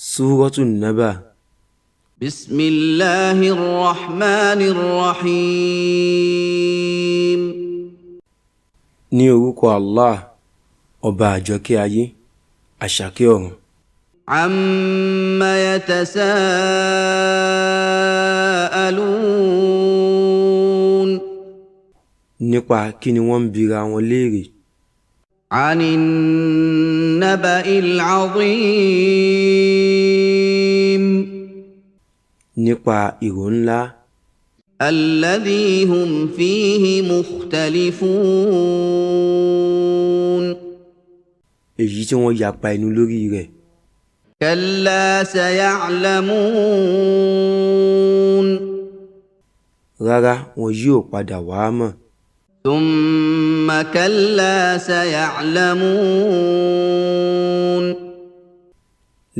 Súrọ́tù Nábà. Bismillahirrahmanirrahim. Ní orúkọ Allah, ọba àjọkẹ́ ayé, àṣàkẹ́ ọ̀run. Amma yatasa'alun. Nípa kí ni wọ́n ń bira wọn léèrè. Anin naba'il azim. Nípa ìró ńlá. Alladhi hum fihi mukhtalifun. Èyí tí wọ́n yapa ẹnu lórí rẹ̀. Kalla saya'lamun. Rárá, wọn yóò padà wá mọ̀. Thumma kalla saya'lamun.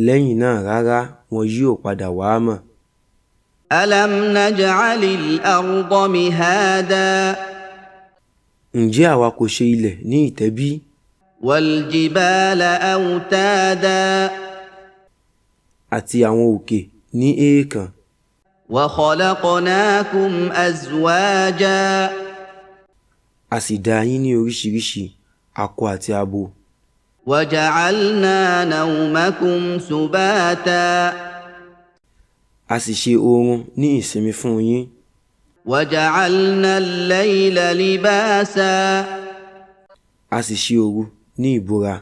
Lẹ́yìn náà rárá, wọn yóò padà wá mọ̀. Alam naj'alil arda mihada. Ǹjẹ́ àwa kò ṣe ilẹ̀ ní ìtẹ́bí? Wal jibala awtada. Àti àwọn òkè ní èèkàn. Wa khalaqnakum azwaja. A sì dá yín ní oríṣiríṣi, akọ àti abo. Wa ja'alna nawmakum subata. A sì ṣe oorun ní ìsinmi fún yín. Wa ja'alna al-layla libasa. A sì ṣe òru ní ìbora.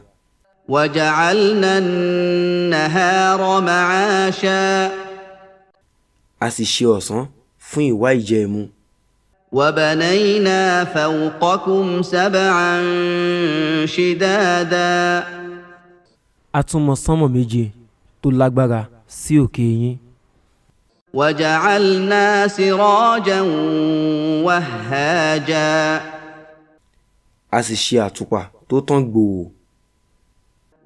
Wa ja'alna an-nahara ma'asha. A sì ṣe ọ̀sán fún ìwá ìjẹmu. Wa banayna fawqakum sab'an shidada. A tún mọ sánmọ̀ méje tó lágbára sí òkè yín. Wa ja'alna sirajan wahhaja. A sì ṣe àtùpà tó tàn gbòò.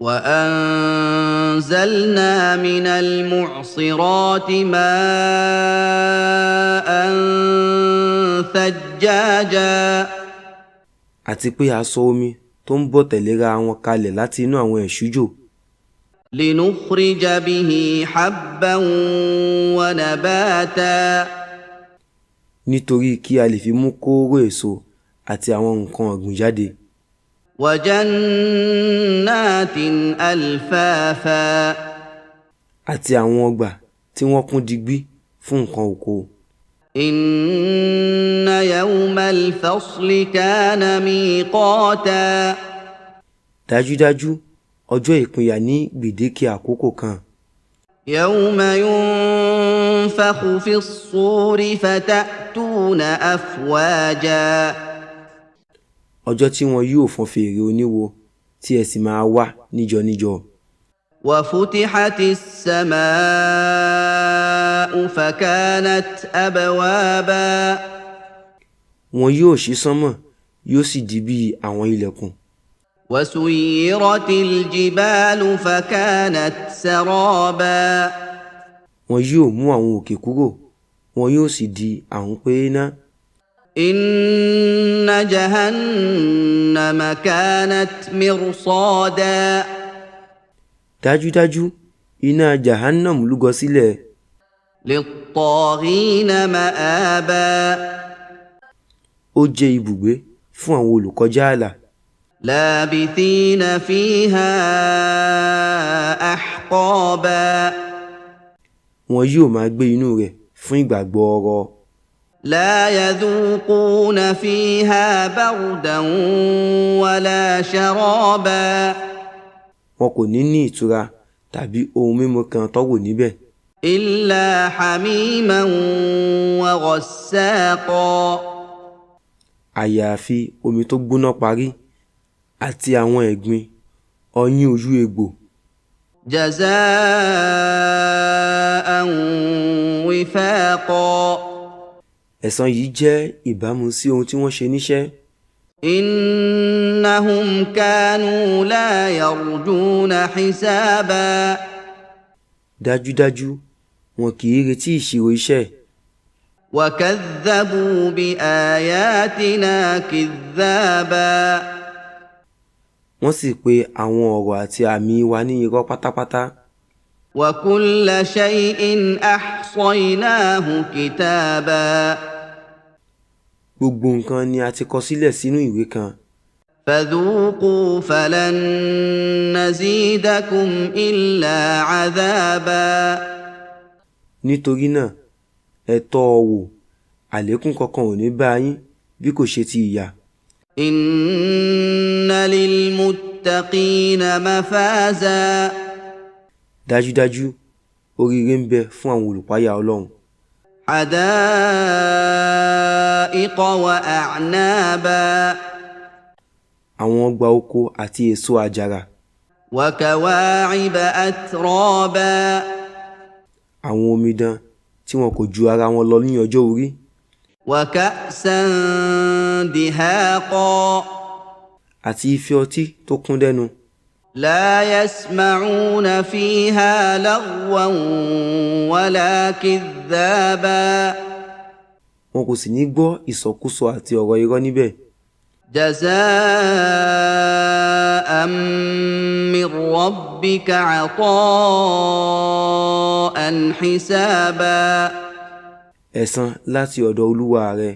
Wa anzalna minal mu'sirati ma'an thajjaja. Àti pé a sọ omi tó ń bọ̀ tẹ̀léra wọn kalẹ̀ láti inú àwọn ẹ̀ṣújò. Linukhrija bihi habban wa nabata. Nítorí kí a lè fi mú kóóró èso àti àwọn nǹkan ọ̀gbìn jáde. Wa jannatin alfafa. Àti àwọn ọgbà tí wọ́n kún digbí fún nǹkan oko. Inna yawmal fasli kana miqata. Dájúdájú, ọjọ́ ìpínyà ní gbèdéke àkókò kan. Yawma yunfakhu fis-suri fatatuna afwaja. Ọjọ́ tí wọn yóò fọn fèrè oníwo tí ẹ sì máa wá níjọ níjọ. Wa futihatis sama'u fakanat abwaba. Wọn yóò ṣí sánmọ̀, yóò sì di bí àwọn ilẹ̀kùn. Wa suyyiratil jibalu fakanat saraba. Wọn yóò mú àwọn òkè kúrò, wọn yóò sì di àwọn pééná. Inna jahannama kanat mirsada. Dájúdájú, iná Jahannam lúgọ sílẹ̀. Lit-taghina ma'aba. Ó jẹ́ ibùgbé fún àwọn olùkọjá ààlà. Labithina fiha ahqaba. Wọn yóò máa gbé inú rẹ̀ fún ìgbà gbọọrọ. La yadhuquna fiha bardan wala sharaba. Wọn kò ní ìtura tàbí ohun mímu kan tọ́wò níbẹ̀. Illa hamiman wa ghassaqa. Àyàfi omi tó gbóná parí àti àwọn ẹ̀gbin ọyún ojú egbò. Jaza'an wifaqa. Ẹ̀san yìí jẹ́ ìbámu sí ohun tí wọ́n ṣe níṣẹ́. Innahum kanu la yarjuna hisaba. Dájúdájú, wọn kì í retí ìṣirò iṣẹ́. Wa kadhabu bi ayatina kidhaba. Wọ́n sì pe àwọn ọ̀rọ̀ àti àmì wa ní irọ́ pátápátá. وكل شيء أحصيناه كتابا gbogbo nǹkan ni a ti kọ sílẹ̀ sínú ìwé kan. فذوقوا فلن نزيدكم إلا عذابا nítorí náà ẹ tọ́ ọ wò, àlékún kankan ò ní bá yín bí kò ṣe ti ìyà. إن للمتقين مفازا dájúdájú oríire ń bẹ fún àwọn olùpáyà Ọlọ́run. حدائق وأعنابا àwọn ọgbà oko àti èso àjàrà. وكواعب أترابا àwọn omidan tí wọn kò ju ara wọn lọ ní ọjọ́ orí. وكأسا دهاقا àti ife ọtí tó kún dẹ́nu. لا يسمعون فيها لغوا ولا كذابا wọn kò sì ní gbọ́ ìsọkúsọ àti ọ̀rọ̀ irọ́ níbẹ̀. جزاء من ربك عطاء حسابا ẹ̀san láti ọ̀dọ̀ Olúwa rẹ,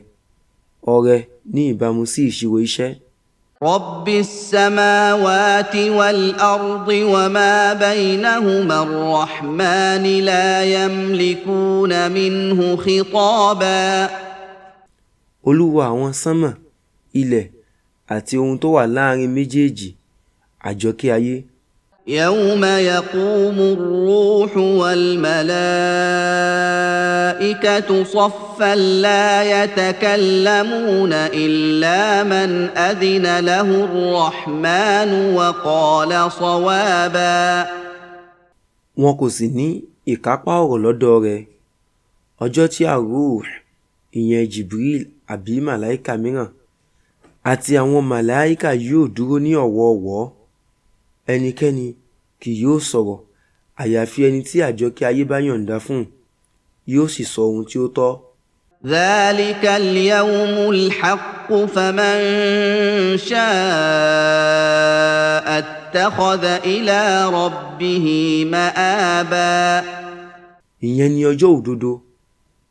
ọrẹ ní ìbámu sí ìṣirò iṣẹ́. رب السماوات والأرض وما بينهما الرحمن لا يملكون منه خطابا Olúwa àwọn sánmà, ilẹ̀ àti ohun tó wà láàrin méjèèjì, àjọkẹ́ ayé. يوم يقوم الروح والملائكة صفا لا يتكلمون إلا من أذن له الرحمن وقال صوابا wọn kò sì ní ìkápá ọ̀rọ̀ lọ́dọ̀ rẹ̀. ọjọ́ tí àrúh, ìyẹn Jibril àbí màláíkà mìíràn àti àwọn màláíkà yóò dúró ní ọ̀wọ̀ọ̀wọ́. ẹnikẹ́ni kì yóò sọ̀rọ̀ àyàfi ẹni tí àjọkẹ́ ayé bá yọ̀ǹda fún, yóò sì sọ ohun tí ó tọ́. ذلك اليوم الحق فمن شاء اتخذ إلى ربه مآبا ìyẹn ni ọjọ́ òdodo.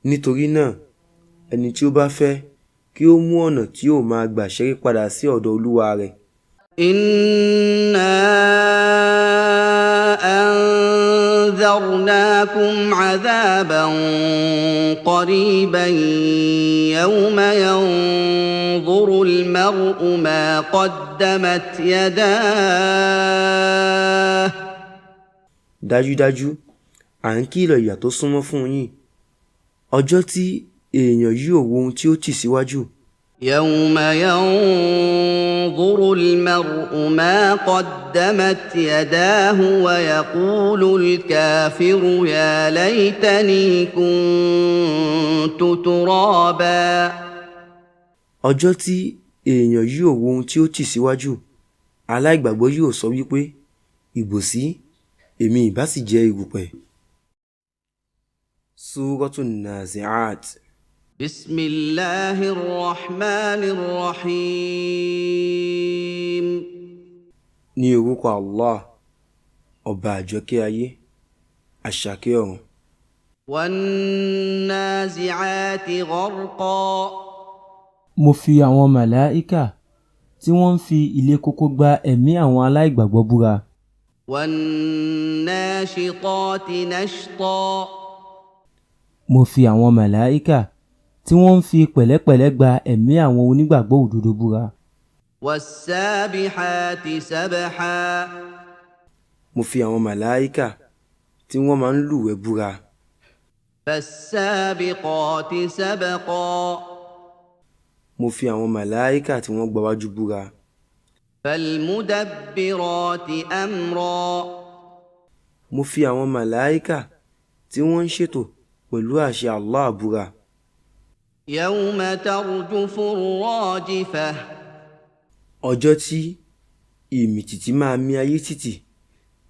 nítorí náà ẹni tí ó bá fẹ́ kí ó mú ọ̀nà tí ó máa gbà ṣẹ́rí padà sí ọ̀dọ̀ Olúwa rẹ̀. إنا أنذرناكم عذابا قريبا يوم ينظر المرء ما قدمت يداه dájúdájú à ń kìlọ̀ ìyà tó súnmọ́ fún yín, ọjọ́ tí èèyàn yóò wo ohun tí ó tì síwájú. يوم ينظر المرء ما قدمت يداه ويقول الكافر يا ليتني كنت ترابا ọjọ́ tí èèyàn yóò wo ohun tí ó tì síwájú, aláìgbàgbọ́ yóò sọ wípé ìbòsí, èmi ìbá sì jẹ́ erùpẹ̀. Súratun Nazi'at. بسم الله الرحمن الرحيم ní orúkọ Allah, ọba àjọkẹ́ ayé, àṣàkẹ́ ọ̀run. والنازعات غرقا mo fi àwọn màláíkà tí wọ́n ń fi ilé kókó gba ẹ̀mí àwọn aláìgbàgbọ́ búra. والناشطات نشطا mo fi àwọn màláíkà tí wọ́n ń fi pẹ̀lẹ́pẹ̀lẹ́ gba ẹ̀mí àwọn onígbàgbọ́ òdodo búra. والسابحات سبحا mo fi àwọn màláíkà tí wọ́n máa ń lùwẹ̀ búra. فالسابقات سبقا mo fi àwọn màláíkà tí wọ́n gbawájú búra. فالمدبرات أمرا mo fi àwọn màláíkà tí wọ́n ń ṣètò pẹ̀lú àṣẹ Allah búra. يوم ترجف الراجفة ọjọ́ tí ìmìtìtì máa mì ayé tìtì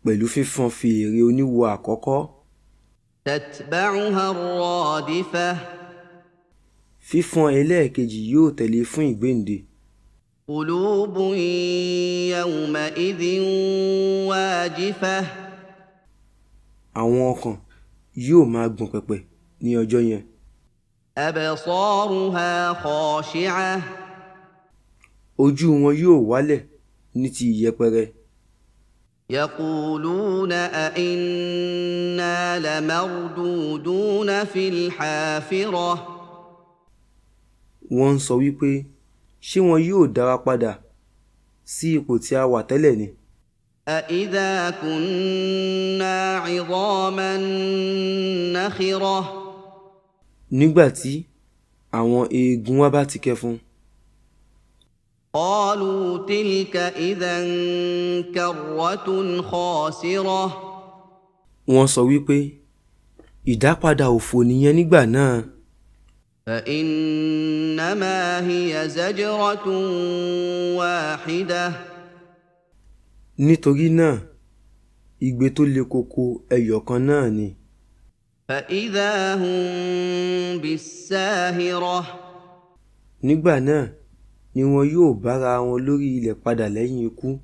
pẹ̀lú fífọn fèrè oníwo àkọ́kọ́. تتبعها الرادفة fífọn ẹlẹ́ẹ̀kejì yóò tẹ̀lé fún ìgbéǹde. قلوب يومئذ واجفة àwọn ọkàn yóò máa gbọ̀n pẹ̀pẹ̀ ní ọjọ́ yẹn. أبصارها خاشعة ojú wọn yóò wálẹ̀ ní ti ìyẹpẹrẹ. يقولون أئنا لمردودون في الحافرة wọ́n ń sọ wípé ṣé wọn yóò dá wa padà sí ipò tí a wà tẹ́lẹ̀ ni. أإذا كنا عظاما نخرة nígbà tí àwọn eegun wa bá ti kẹfun. قالوا تلك إذا كرة خاسرة wọ́n sọ wípé ìdápadà òfò nìyẹn nígbà náà. فإنما هي زجرة واحدة nítorí náà igbe tó le koko ẹyọ kan náà ni. فإذا هم بالساهرة nígbà náà ni wọn yóò bára wọn lórí ilẹ̀ padà lẹ́yìn ikú.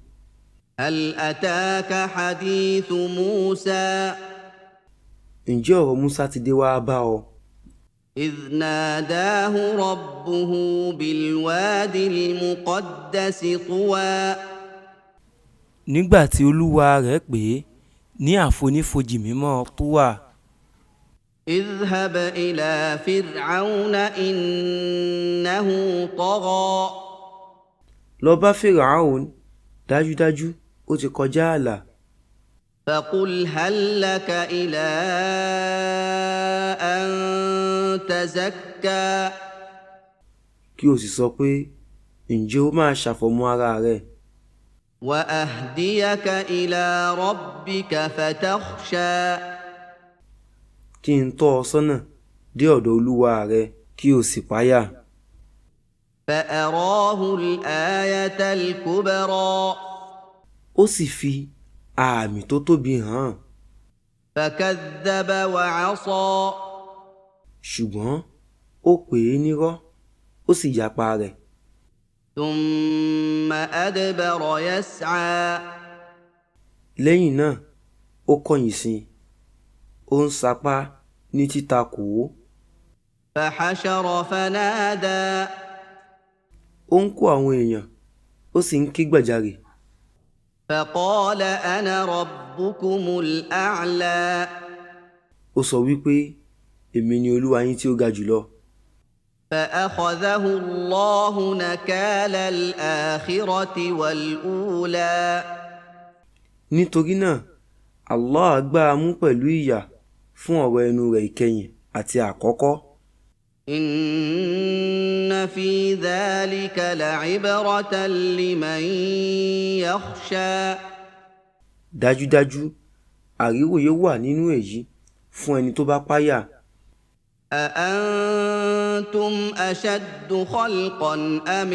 هل أتاك حديث موسى ǹjẹ́ ọ̀rọ̀ Musa ti dé wá bá ọ? إذ ناداه ربه بالواد المقدس طوى nígbà tí olúwa rẹ̀ pè é ní àfonífojì mímọ́ Túwà. اذهب إلى فرعون إنه طغى lọ bá Fáráò, dájúdájú ó ti kọjá ààlà. فقل هل لك إلى أن تزكى kí o sì sọ pé ǹjẹ́ ó máa ṣàfọ̀mọ́ ara rẹ̀ وأهديك إلى ربك فتخشى kí n tọ́ ọ sọ́nà dé ọ̀dọ̀ olúwa rẹ kí o sì páyà. فأراه الآية الكبرى ó sì fi àmì tó tóbi hàn án, فكذب وعصى ṣùgbọ́n ó pè é nírọ́ ó sì yapa rẹ̀. ثم أدبر يسعى lẹ́yìn náà ó kọ̀yìn sí i, ó ń sapá ní títakò ó. فحشر فنادى ó ń kó àwọn èèyàn ó sì ń ké gbàjarè. فقال أنا ربكم الأعلى ó sọ wípé èmi ni olúwa yín tí ó ga jùlọ. فأخذه الله نكال الآخرة والأولى nítorí náà Allah gbá a mú pẹ̀lú ìyà fún ọ̀rọ̀ ẹnu rẹ̀ ìkẹyìn àti àkọ́kọ́. إن في ذلك لعبرة لمن يخشى dájúdájú àríwòye wà nínú èyí fún ẹni tó bá páyà. أأنتم أشد خلقا أم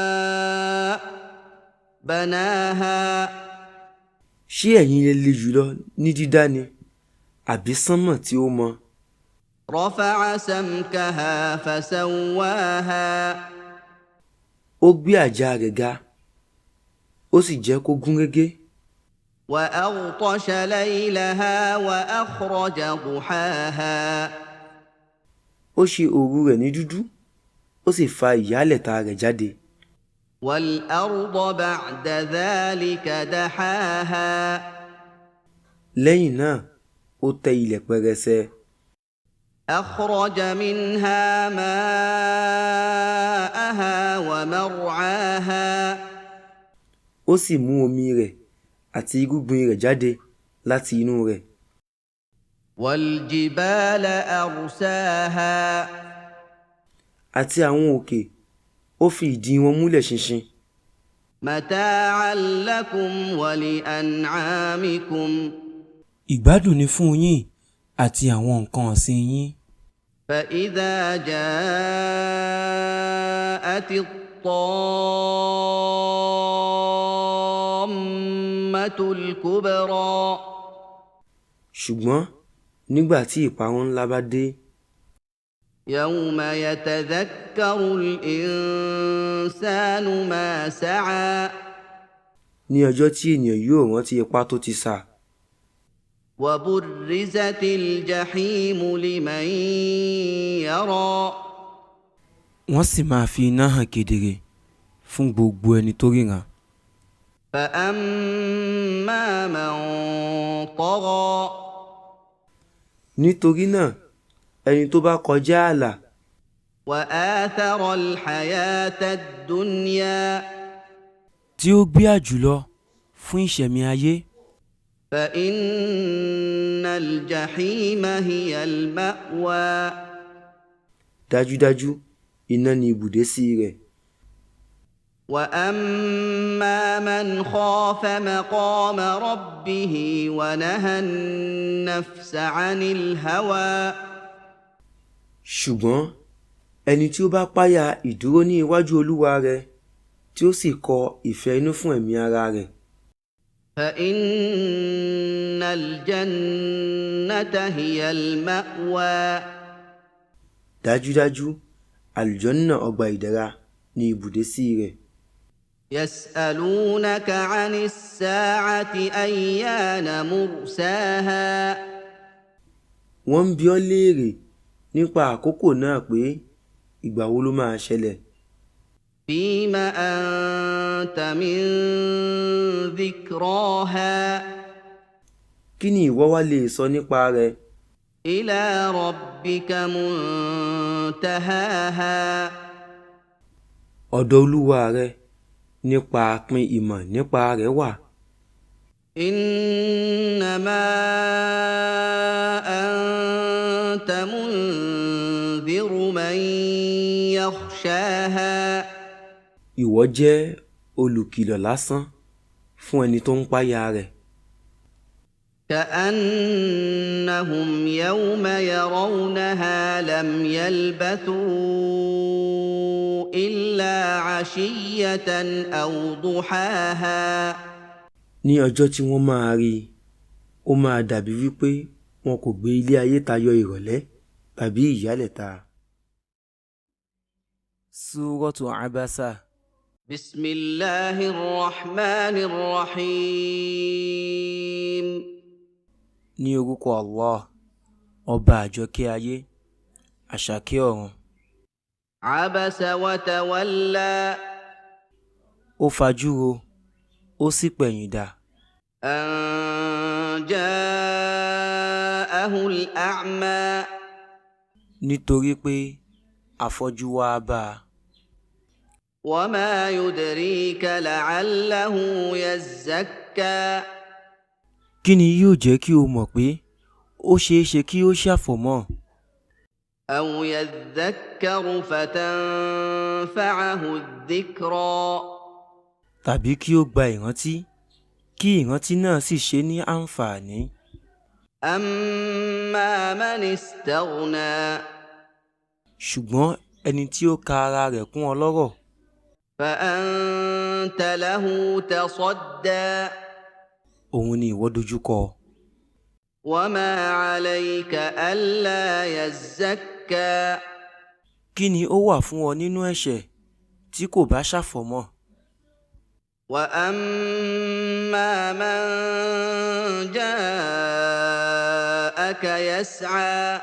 السماء بناها ṣé ẹ̀yin lè le jùlọ ní dídá ni àbí sánmọ̀ tí ó mọ? رفع سمكها فسواها ó gbé àjà rẹ̀ ga ó sì jẹ́ kó gún régé. وأغطش ليلها وأخرج ضحاها ó ṣe òru rẹ̀ ní dúdú ó sì fa ìyálẹ̀ta rẹ̀ jáde. والأرض بعد ذلك دحاها lẹ́yìn náà ó tẹ́ ilẹ̀ pẹrẹsẹ. أخرج منها ماءها ومرعاها ó sì mú omi rẹ̀ àti irúgbìn rẹ̀ jáde láti inú rẹ̀. والجبال أرساها àti àwọn òkè ó fi ìdí wọn múlẹ̀ ṣinṣin. متاعا لكم ولأنعامكم ìgbádùn ni fún yín àti àwọn nǹkan ọ̀sìn yín. فإذا جاءت الطامة الكبرى ṣùgbọ́n nígbà tí ìparun ńlá bá dé, يوم يتذكر الإنسان ما سعى ní ọjọ́ tí ènìyàn yóò rántí ipá tó ti sà. وبرزت الجحيم لمن يرى wọ́n sì máa fi iná hàn kedere fún gbogbo ẹni tó ríran. فأما من طغى nítorí náà ẹni tó bá kọjá ààlà وآثر الحياة الدنيا tí ó gbé àjùlọ fún ìṣẹ̀mí ayé, فإن الجحيم هي المأوى dájúdájú iná ni ibùdésí rẹ̀. وأما من خاف مقام ربه ونهى النفس عن الهوى ṣùgbọ́n ẹni tí ó bá páyà ìdúró ní iwájú olúwa rẹ̀ tí ó sì kọ ìfẹ́ inú fún ẹ̀mí ara rẹ̀, فإن الجنة هي المأوى dájúdájú àlùjànnà ọgbà ìdẹ̀ra ni ibùdésí rẹ̀. يسألونك عن الساعة أيان مرساها wọ́n ń bi ọ́ léèrè nípa àkókò náà pé ìgbà wo ló máa ṣẹlẹ̀. فيم أنت من ذكراها kí ni ìwọ wá lè sọ nípa rẹ̀? إلى ربك منتهاها ọ̀dọ̀ olúwa rẹ̀ nípa pín ìmọ̀ nípa rẹ̀ wà. إنما أنت منذر من يخشاها ìwọ jẹ́ olùkìlọ̀ lásán fún ẹni tó ń páyà rẹ̀. كأنهم يوم يرونها لم يلبثوا إلا عشية أو ضحاها ní ọjọ́ tí wọ́n máa rí i, ó máa dàbí wípé wọn kò gbé ilé ayé tayọ ìrọ̀lẹ́ tàbí ìyálẹ̀ta. Súrọ́tù Abasa. بسم الله الرحمن الرحيم ní orúkọ Allah, ọba àjọkẹ́ ayé, àṣàkẹ́ ọ̀run. عبس وتولى ó fajúro ó sì pẹ̀yìndà أن جاءه الأعمى nítorí pé afọ́jú wá bá a. وما يدريك لعله يزكى kí ni yóò jẹ́ kí o mọ̀ pé ó ṣeé ṣe kí ó ṣàfọ̀mọ́ أو يذكر فتنفعه الذكرى tàbí kí ó gba ìrántí kí ìrántí náà sì ṣe ní àǹfààní. أما من استغنى ṣùgbọ́n ẹni tí ó ka ara rẹ̀ kún ọlọ́rọ̀, فأنت له تصدى òun ni ìwọ dojúkọ. وما عليك ألا يزكى kí ni ó wà fún ọ nínú ẹ̀ṣẹ̀ tí kò bá ṣàfọ̀mọ́? وأما من جاءك يسعى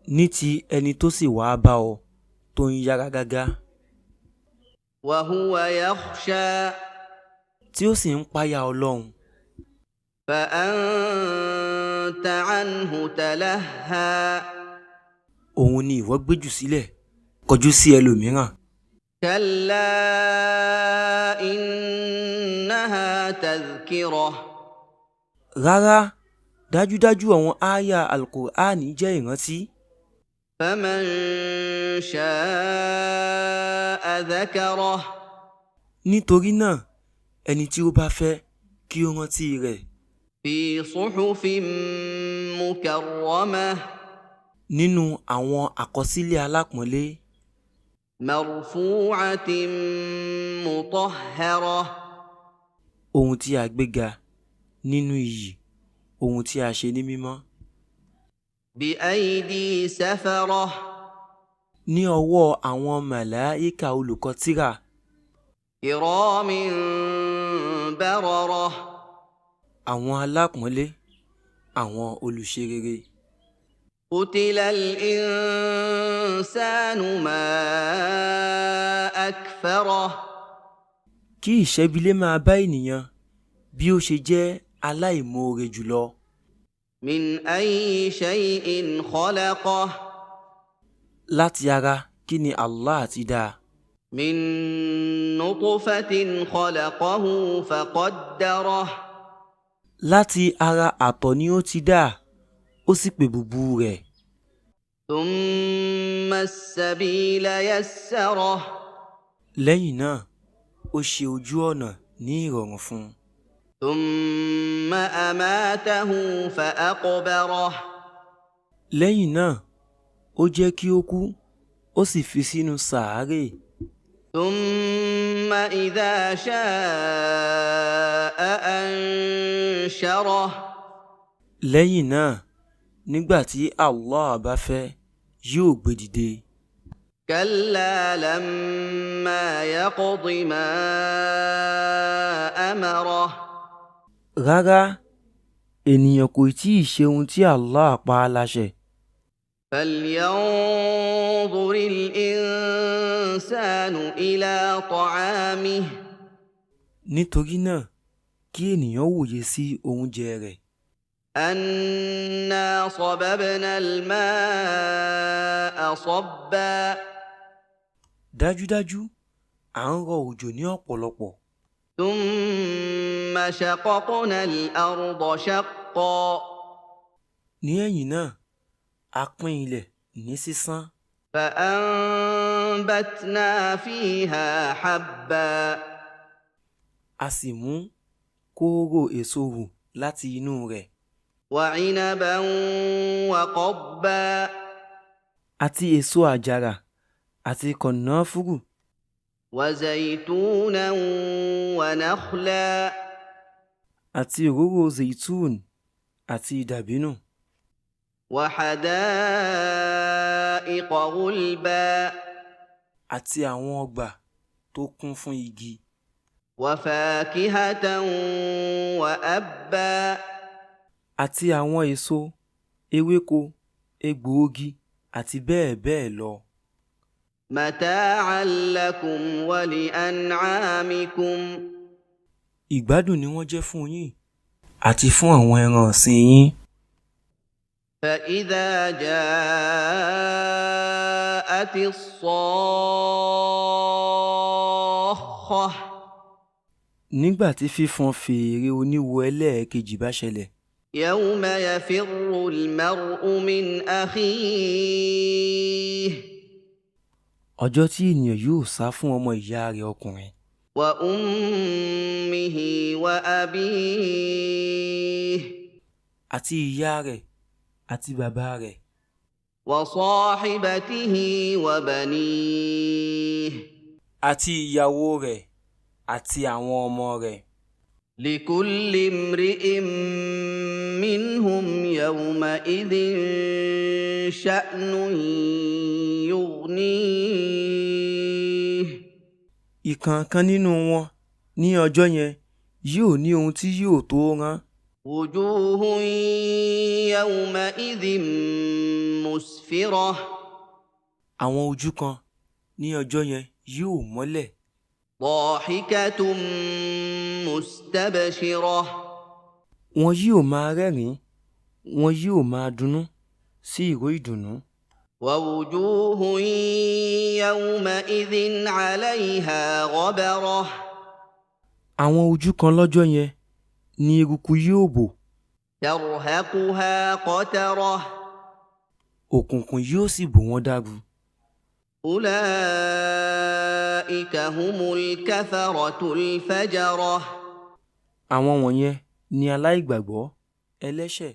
ní ti ẹni tó sì wá bá ọ tó ń yára gágá وهو يخشى tí ó sì ń páyà Ọlọ́run, فأنت عنه تلهى òun ni ìwọ gbéjù sílẹ̀ kọjú sí ẹlòmíràn. كلا إنها تذكرة rárá, dájúdájú àwọn ááyà Al-Qur'ani jẹ́ ìrántí. فمن شاء ذكره nítorí náà ẹni tí ó bá fẹ́ kí ó rántí rẹ̀ في صحف مكرمة nínú àwọn àkọsílẹ̀ alápọ̀nlé مرفوعة مطهرة ohun tí a gbéga nínú iyì, ohun tí a ṣe ní mímọ́. بأيدي سفرة ní ọwọ́ àwọn màláíkà olùkọ tírà كرام بررة àwọn alápọ̀nlé àwọn olùṣe rere. قتل الإنسان ما أكفره kí ìṣẹ́bílé máa bá ènìyàn bí ó ṣe jẹ́ aláìmoore jùlọ. من أي شيء خلقه láti ara kí ni Allah ti dá? من نطفة خلقه فقدره láti ara àtọ̀ ni ó ti dá, ó sì pè bùbú rẹ̀. ثم السبيل يسره lẹ́yìn náà ó ṣe ojú ọ̀nà ní ìrọ̀rùn fún un. ثم أماته فأقبره lẹ́yìn náà ó jẹ́ kí ó kú, ó sì fi sínú sàárè. ثم إذا شاء أنشره lẹ́yìn náà nígbà tí Allah bá fẹ́ yóò gbé dìde. كلا لما يقض ما أمره rárá, ènìyàn kò tí ì ṣe ohun tí Allah pa á láṣẹ. فلينظر الإنسان إلى طعامه nítorí náà kí ènìyàn wòye sí oúnjẹ rẹ̀. أنا صببنا الماء صبا dájúdájú à ń rọ òjò ní ọ̀pọ̀lọpọ̀. ثم شققنا الأرض شقا ní ẹ̀yìn náà a pín ilẹ̀ ní sísán. فأنبتنا فيها حبا a sì mú kóóró èso hù láti inú rẹ̀. وعنبا وقضبا àti èso àjàrà àti kànáfùrù. وزيتونا ونخلا àti òróró zaitun àti dàbínù. وحدائق غلبا àti àwọn ọgbà tó kún fún igi. وفاكهة وأبا àti àwọn èso, ewéko, egbòogi àti bẹ́ẹ̀ bẹ́ẹ̀ lọ. متاعا لكم ولأنعامكم ìgbádùn ni wọ́n jẹ́ fún yín àti fún àwọn ẹran ọ̀sìn yín. فإذا جاءت الصاخة nígbà tí fífọn fèrè oníwo ẹlẹ́ẹ̀kejì bá ṣẹlẹ̀. يوم يفر المرء من أخيه ọjọ́ tí ènìyàn yóò sá fún ọmọ ìyá rẹ̀ ọkùnrin. وأمه وأبيه àti ìyá rẹ̀ àti bàbá rẹ̀. وصاحبته وبنيه àti ìyàwó rẹ̀ àti àwọn ọmọ rẹ̀. لكل امرئ منهم يومئذ شأن يغنيه ìkọ̀ọ̀kan nínú wọn ní ọjọ́ yẹn yóò ní ohun tí yóò tó rán. وجوه يومئذ مسفرة àwọn ojú kan ní ọjọ́ yẹn yóò mọ́lẹ̀. ضاحكة مستبشرة wọn yóò máa rẹ́rìn-ín, wọn yóò máa dunnú sí ìró ìdùnnú. ووجوه يومئذ عليها غبرة àwọn ojú kan lọ́jọ́ yẹn ni eruku yóò bò. ترهقها قترة òkùnkùn yóò sì bò wọ́n dáru. أولئك هم الكفرة الفجرة àwọn wọ̀nyẹn ni aláìgbàgbọ́ ẹlẹ́ṣẹ̀.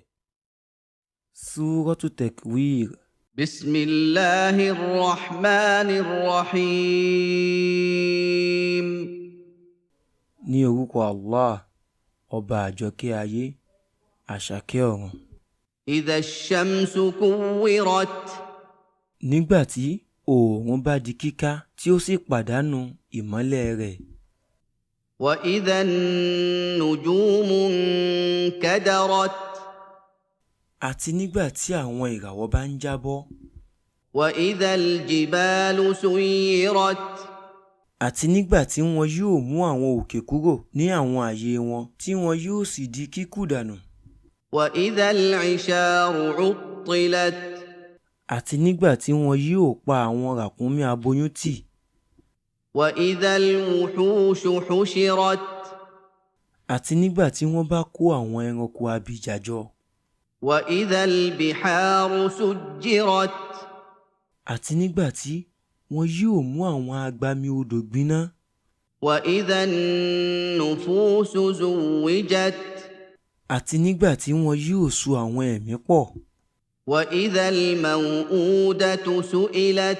Súrọ́tù Takwir. بسم الله الرحمن الرحيم ní orúkọ Allah, ọba àjọkẹ́ ayé àṣàkẹ́ ọ̀run. إذا الشمس كورت nígbà tí oòrùn bá di kíká tí ó sì pàdánù ìmọ́lẹ̀ rẹ̀. وإذا النجوم انكدرت àti nígbà tí àwọn ìràwọ̀ bá ń jábọ́, وإذا الجبال سيرت àti nígbà tí wọn yóò mú àwọn òkè kúrò ní àwọn ààyè wọn tí wọn yóò sì di kíkù dànù, وإذا العشار عطلت àti nígbà tí wọn yóò pa àwọn ràkúnmí aboyún tì, وإذا الوحوش حشرت àti nígbà tí wọ́n bá kó àwọn ẹranko abìjà jọ, وإذا البحار سجرت àti nígbà tí wọn yóò mú àwọn agbami odò gbiná, وإذا النفوس زوجت àti nígbà tí wọn yóò so àwọn ẹ̀mí pọ̀, وإذا الموءودة سئلت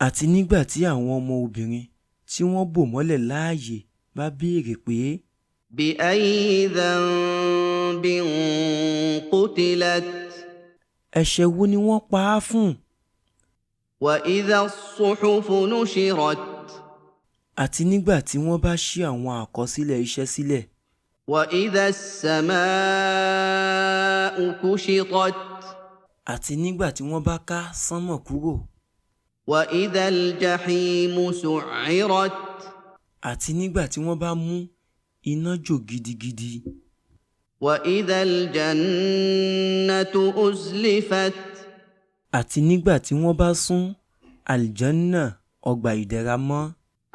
àti nígbà tí àwọn ọmọ obìnrin tí wọ́n bò mọ́lẹ̀ láàyè bá béèrè pé بأي ذنب قتلت ẹ̀ṣẹ̀ wo ni wọ́n pa á fún, وإذا الصحف نشرت àti nígbà tí wọ́n bá ṣí àwọn àkọsílẹ̀ iṣẹ́ sílẹ̀, وإذا السماء كشطت àti nígbà tí wọ́n bá ká sánmọ̀ kúrò, وإذا الجحيم سعرت àti nígbà tí wọ́n bá mú iná jò gidigidi, وإذا الجنة أزلفت àti nígbà tí wọ́n bá sún àlìjánná ọgbà ìdẹ̀ra mọ́.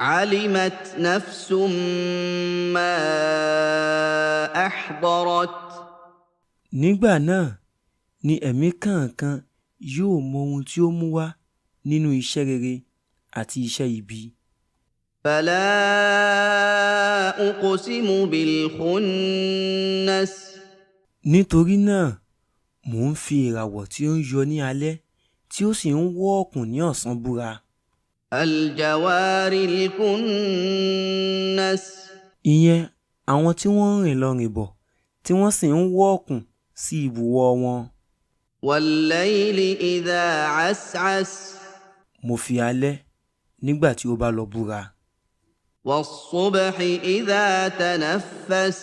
علمت نفس ما أحضرت Nígbà náà ni ẹ̀mí kọ̀ọ̀kan yóò mọ ohun tí ó mú wá nínú iṣẹ́ rere àti iṣẹ́ ibi. فلا أقسم بالخنس Nítorí náà mò ń fi ìràwọ̀ tí ó ń yọ ní alẹ́ tí ó sì ń wọ́ ọ̀kùn ní ọ̀sán búra. الجوار الكنس Ìyẹn àwọn tí wọ́n ń rìn lọ rìn bọ̀ tí wọ́n sì ń wọ́ ọ̀kùn sí ibùwọ̀ wọn. والليل إذا عسعس Mo fi alẹ́ nígbà tí ó bá lọ búra. والصبح إذا تنفس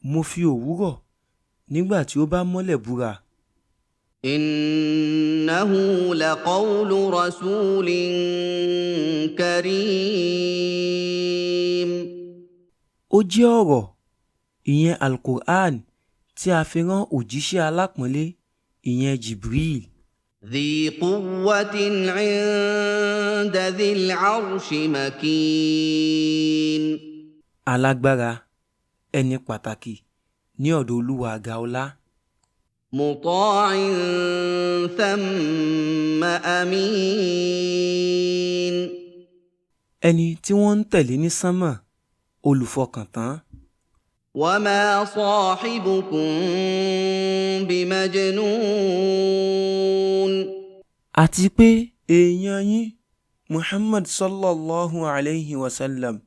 Mo fi òwúrọ̀ nígbà tí ó bá mọ́lẹ̀ búra. إنه لقول رسول كريم Ó jẹ́ ọ̀rọ̀, ìyẹn Al-Qur'an tí a fi rán òjíṣẹ́ alápọ̀nlé, ìyẹn Jibril. ذي قوة عند ذي العرش مكين Alágbára, ẹni pàtàkì ní ọ̀dọ̀ Olúwa àga ọlá. مطاع ثم أمين Ẹni tí wọ́n ń tẹ̀lé ní sánmà, olùfọkàntán. وما صاحبكم بمجنون Àti pé èèyàn yín Muhammad sallallahu alayhi wa sallam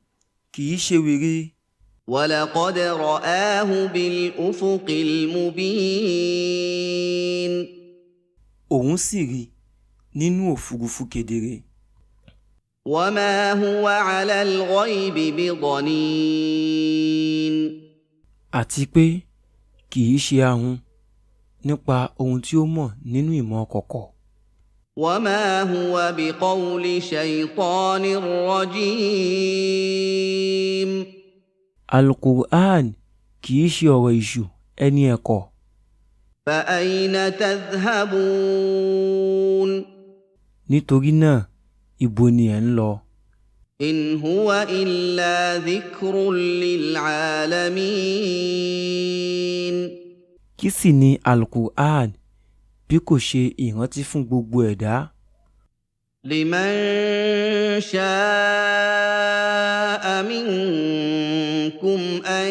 kì í ṣe wèrè. ولقد رآه بالأفق المبين Òun sì rí nínú òfurufú kedere. وما هو على الغيب بضنين Àti pé kì í ṣe ahun nípa ohun tí ó mọ̀ nínú ìmọ̀ kọ̀kọ̀. وما هو بقول شيطان رجيم Al-Qur'an kì í ṣe ọ̀rọ̀ ìṣù ẹni ẹ̀kọ́. فأين تذهبون Nítorí náà, ibo ni ẹ̀ ń lọ? إن هو إلا ذكر للعالمين Kí sì ni Al-Qur'an bí kò ṣe ìrántí fún gbogbo ẹ̀dá? لمن شاء منكم أن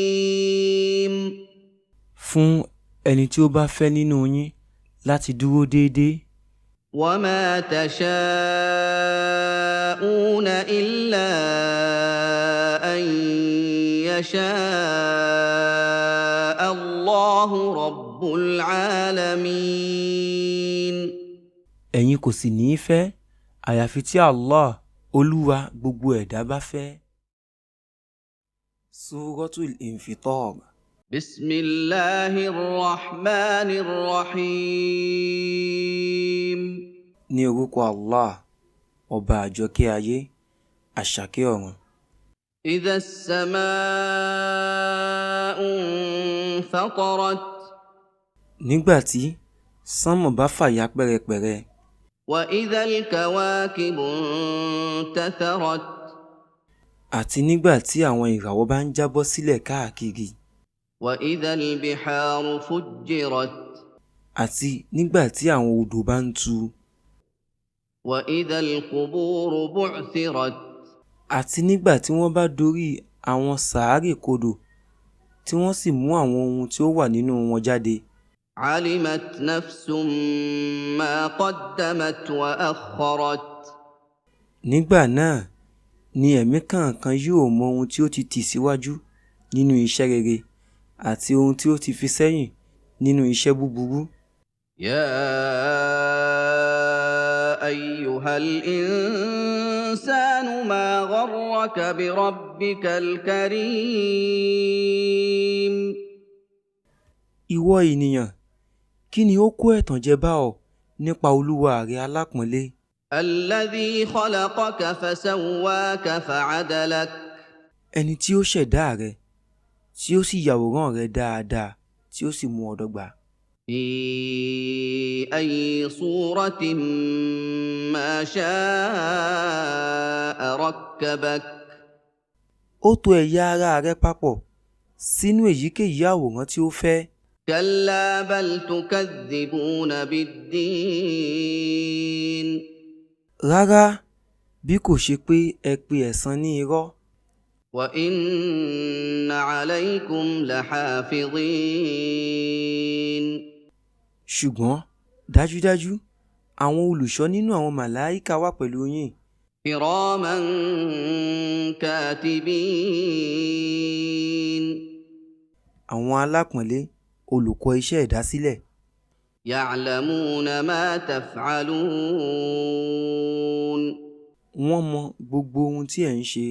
يستقيم Fún ẹni tí ó bá fẹ́ nínú yín láti dúró déédéé. وما تشاءون إلا أن يشاء الله رب العالمين Ẹ̀yin kò sì ní í fẹ́ àyàfi tí Allah, Olúwa gbogbo ẹ̀dá bá fẹ́. Suratul Infitar. بسم الله الرحمن الرحيم. Ní orúkọ Allah, ọba àjọkẹ́ ayé, àṣàkẹ́ ọ̀run. إذا السماء انفطرت Nígbà tí sánmọ̀ bá fàya pẹ́rẹpẹ̀rẹ, وإذا الكواكب انتثرت àti nígbà tí àwọn ìràwọ̀ bá ń jábọ́ sílẹ̀ káàkiri, وإذا البحار فجرت àti nígbà tí àwọn odò bá ń tu, وإذا القبور بعثرت àti nígbà tí wọ́n bá dorí àwọn sàárè kodò tí wọ́n sì mú àwọn ohun tí ó wà nínú wọn jáde. علمت نفس ما قدمت وأخرت. Nígbà náà ni ẹ̀mí kọ̀ọ̀kan yóò mọ ohun tí ó ti tì síwájú nínú iṣẹ́ rere àti ohun tí ó ti fi sẹ́yìn nínú iṣẹ́ búburú. يا أيها الإنسان ما غرك بربك الكريم. Ìwọ ènìyàn, kí ni ó kó ẹ̀tànjẹ bá ọ nípa Olúwa rẹ alápọ̀nlé? الذي خلقك فسواك فعدلك. Ẹni tí ó ṣẹ̀dá rẹ, tí ó sì yàwòrán rẹ dáadáa, tí ó sì mú ọ dọ́gba. في أي صورة ما شاء ركبك. Ó tò ẹ̀yà ara rẹ papọ̀ sínú èyíkéyìí àwòrán tí ó fẹ́. كلا بل تكذبون بالدين. Rárá, bí kò ṣe pé ẹ pe ẹ̀san ní irọ́. وإن عليكم لحافظين. Ṣùgbọ́n dájúdájú àwọn olùṣọ́ nínú àwọn màláíkà wà pẹ̀lú yín. كراما كاتبين. Àwọn alápọ̀nlé olùkọ́ iṣẹ́ ìdásílẹ̀. يعلمون ما تفعلون. Wọ́n mọ gbogbo ohun tí ẹ̀ ń ṣe.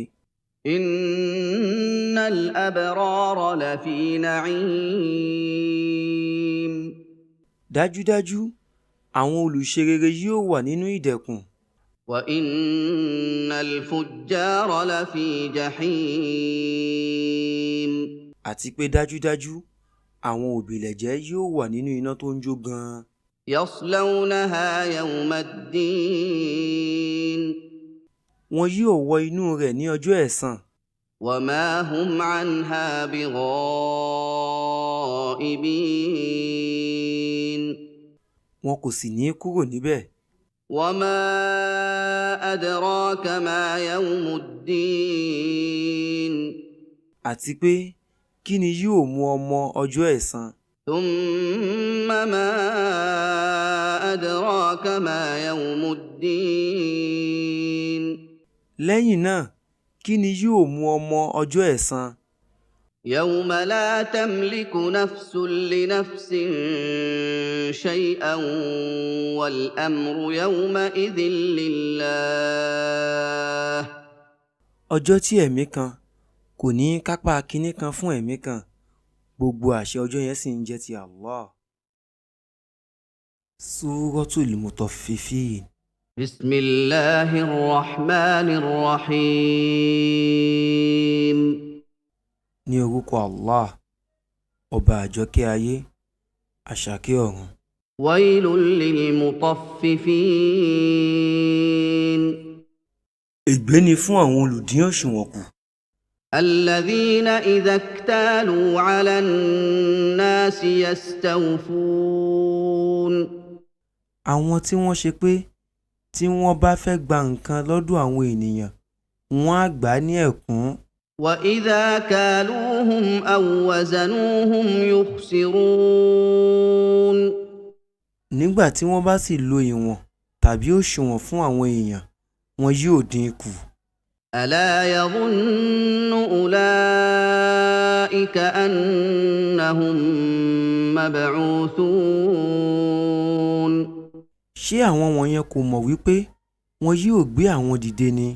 إن الأبرار لفي نعيم. Dájúdájú àwọn olùṣe rere yóò wà nínú ìdẹ̀kùn. وإن الفجار لفي جحيم. Àti pé dájúdájú àwọn òbílẹ̀jẹ́ yóò wà nínú iná tó ń jó gan-an. يصلونها يوم الدين. Wọn yóò wọ inú rẹ̀ ní ọjọ́ ẹ̀san. وما هم عنها بغائبين. Wọn kò sì ní kúrò níbẹ̀. وما أدراك ما يوم الدين. Àti pé kí ni yóò mú ọ mọ ọjọ́ ẹ̀san? ثم ما أدراك ما يوم الدين. Lẹ́yìn náà, kí ni yóò mú ọ mọ ọjọ́ ẹ̀san? يوم لا تملك نفس لنفس شيئا والأمر يومئذ لله. Ọjọ́ tí ẹ̀mí kan kò ní kápá kinní kan fún ẹ̀mí kan, gbogbo àṣẹ ọjọ́ yẹn sì ń jẹ́ ti Allah. Suratul Mutaffifin. بسم الله الرحمن الرحيم. Ní orúkọ Allah, ọba àjọkẹ́ ayé, àṣàkẹ́ ọ̀run. ويل للمطففين. Ègbé ni fún àwọn olùdín òṣùwọ̀n kù. الذين إذا اكتالوا على الناس يستوفون. Àwọn tí wọ́n ṣe pé tí wọ́n bá fẹ́ gba nǹkan lọ́dọ̀ àwọn ènìyàn, wọ́n á gbà á ní ẹ̀kún. وإذا كالوهم أو وزنوهم يخسرون. Nígbà tí wọ́n bá sì lo ìwọ̀n tàbí òṣùwọ̀n fún àwọn èèyàn, wọn yóò dín kù. ألا يظن أولئك أنهم مبعوثون. Ṣé àwọn wọ̀nyẹn kò mọ̀ wípé wọn yóò gbé àwọn dìde ni?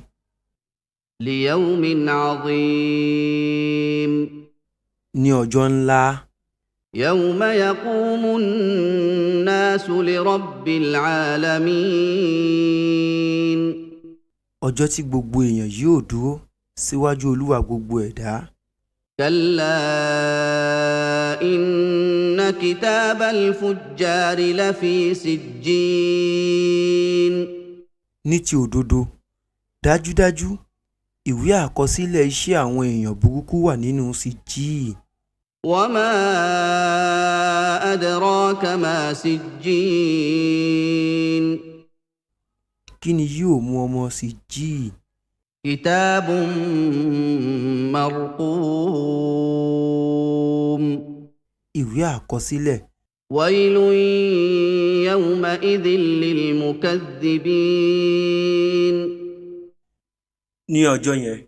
ليوم عظيم ní ọjọ́ ńlá يوم يقوم الناس لرب العالمين ọjọ́ tí gbogbo èèyàn yóò dúró síwájú olúwa gbogbo ẹ̀dá. كلا إن كتاب الفجار لفي سجين ní ti òdodo dájúdájú ìwé àkọsílẹ̀ iṣẹ́ àwọn èèyàn burúkú wà nínú síjíì. وما أدراك ما سجين kí ni yóò mú ọmọ síjíì? كتاب مرقوم ìwé àkọsílẹ̀. ويل يومئذ للمكذبين ní ọjọ́ yẹn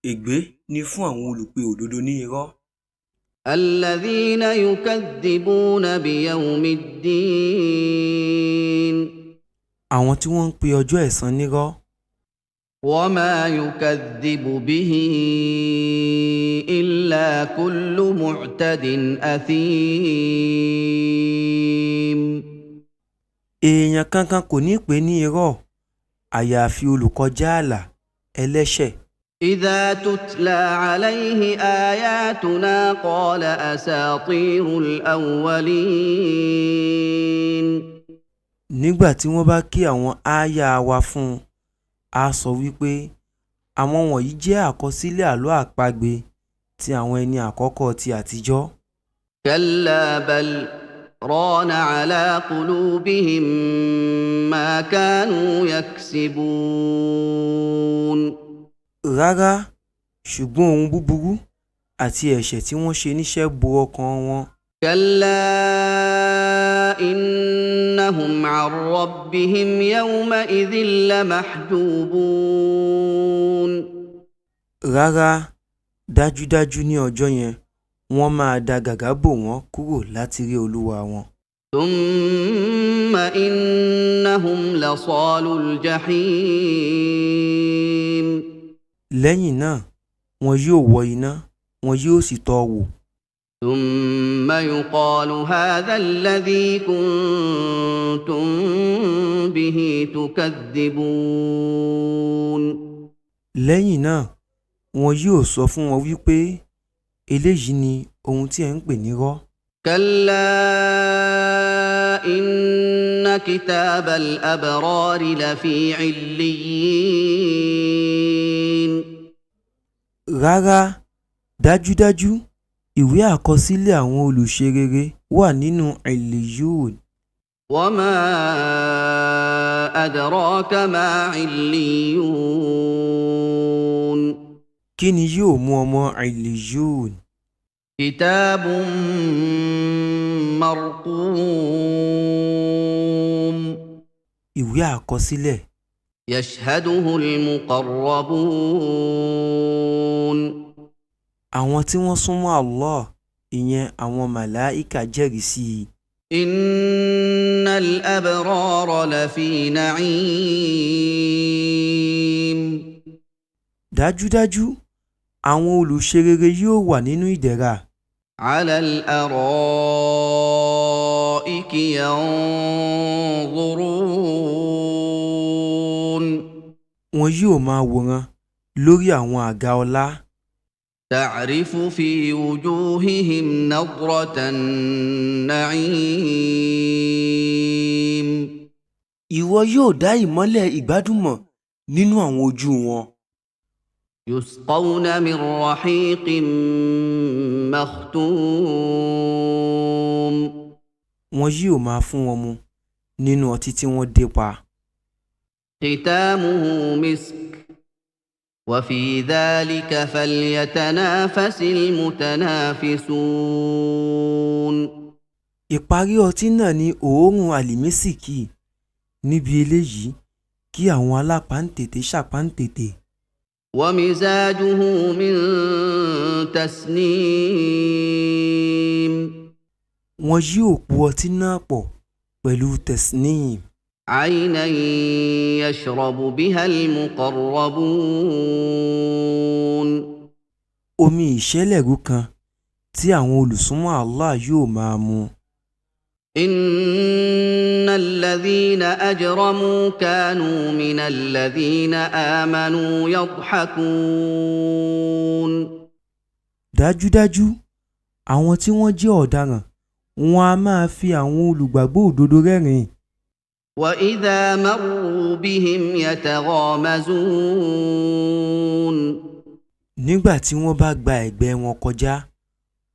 ègbé ni fún àwọn olùpè òdodo ní irọ́. الذين يكذبون بيوم الدين àwọn tí wọ́n ń pe ọjọ́ ẹ̀san nírọ́. وما يكذب به إلا كل معتد أثيم èèyàn kankan kò ní pè ní irọ́ àyàfi olùkọjá ààlà ẹlẹ́ṣẹ̀. إذا تتلى عليه آياتنا قال أساطير الأولين nígbà tí wọ́n bá ké àwọn ááyà wa fún un a sọ wípé àwọn wọ̀nyí jẹ́ àkọsílẹ̀ àlọ́ àpagbè ti àwọn ẹni àkọ́kọ́ ti àtijọ́. كلا بل ران على قلوبهم ما كانوا يكسبون rárá ṣùgbọ́n ohun búburú àti ẹ̀ṣẹ̀ tí wọ́n ṣe níṣẹ́ bo ọkàn wọn. كلا إنهم عن ربهم يومئذ لمحجوبون rárá dájúdájú ní ọjọ́ yẹn wọ́n máa da gàgá bò wọ́n kúrò láti rí olúwa wọn. ثم إنهم لصالو الجحيم lẹ́yìn náà wọn yóò wọ iná wọn yóò sì tọ́ wò. ثم يقال هذا الذي كنتم به تكذبون lẹ́yìn náà wọn yóò sọ fún wọn wípé eléyìí ni ohun tí ẹ̀ ń pè nírọ́. كلا إن كتاب الأبرار لفي عليين rárá dájúdájú ìwé àkọsílẹ̀ àwọn olùṣe rere wà nínú Illiyun. وما أدراك ما عليون kí ni yóò mú ọmọ Illiyun? كتاب مرقوم ìwé àkọsílẹ̀. يشهده المقربون àwọn tí wọ́n súnmọ́ Allah ìyẹn àwọn màláíkà jẹ́rìí sí i. إن الأبرار لفي نعيم dájúdájú àwọn olùṣe rere yóò wà nínú ìdẹ̀ra. على الأرائك ينظرون wọn yóò máa wòran lórí àwọn àga ọlá. تعرف في وجوههم نضرة النعيم ìwọ yóò dá ìmọ́lẹ̀ ìgbádùn mọ̀ nínú àwọn ojú wọn. يسقون من رحيق مختوم wọn yóò máa fún wọn mu nínú ọtí tí wọ́n dé pa. ختامه مسك وفي ذلك فليتنافس المتنافسون ìparí ọtí náà ni òórùn àlìmísìkì níbi eléyìí kí àwọn alápáǹtètè ṣàpáǹtètè. ومزاجه من تسنيم wọn yóò po ọtí náà pọ̀ pẹ̀lú tesnim. عينا يشرب بها المقربون omi ìṣẹ́lẹ̀rú kan tí àwọn olùsúnmọ́ Allah yóò máa mu. إن الذين أجرموا كانوا من الذين آمنوا يضحكون dájúdájú àwọn tí wọ́n jẹ́ ọ̀daràn wọn a máa fi àwọn olùgbàgbọ́ òdodo rẹ́rìn-ín. وإذا مروا بهم يتغامزون nígbà tí wọ́n bá gba ẹ̀gbẹ́ wọn kọjá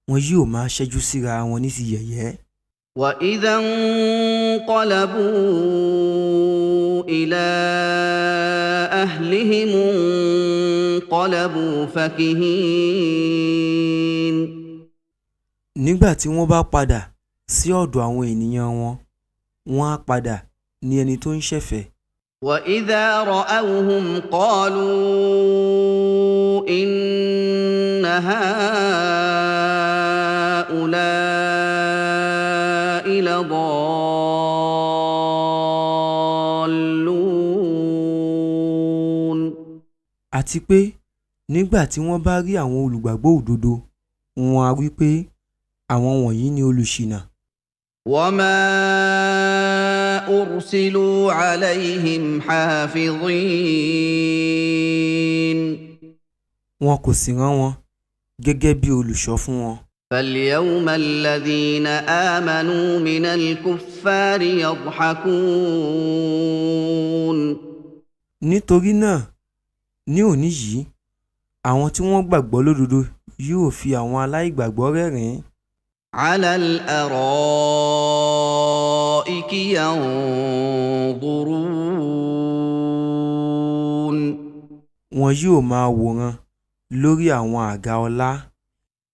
wọn yóò máa ṣẹ́jú síra wọn ní ti yẹ̀yẹ́. وإذا انقلبوا إلى أهلهم انقلبوا فكهين nígbà tí wọ́n bá padà sí ọ̀dọ̀ àwọn ènìyàn wọn wọ́n á padà ní ẹni tó ń ṣẹ̀fẹ̀. وإذا رأوهم قالوا إن هؤلاء لضالون. àti pé nígbà tí wọ́n bá rí àwọn olùgbàgbọ́ òdodo wọn á wí pé àwọn wọ̀nyí ni olùṣìnà. وما أرسلوا عليهم حافظين. wọn kò sì rán wọn gẹ́gẹ́ bí olùṣọ́ fún wọn. فاليوم الذين آمنوا من الكفار يضحكون. nítorí náà ní òní yìí àwọn tí wọ́n gbàgbọ́ lódodo yóò fi àwọn aláìgbàgbọ́ rẹ́rìn-ín. على الأرائك ينظرون. wọn yóò máa wòran lórí àwọn àga ọlá.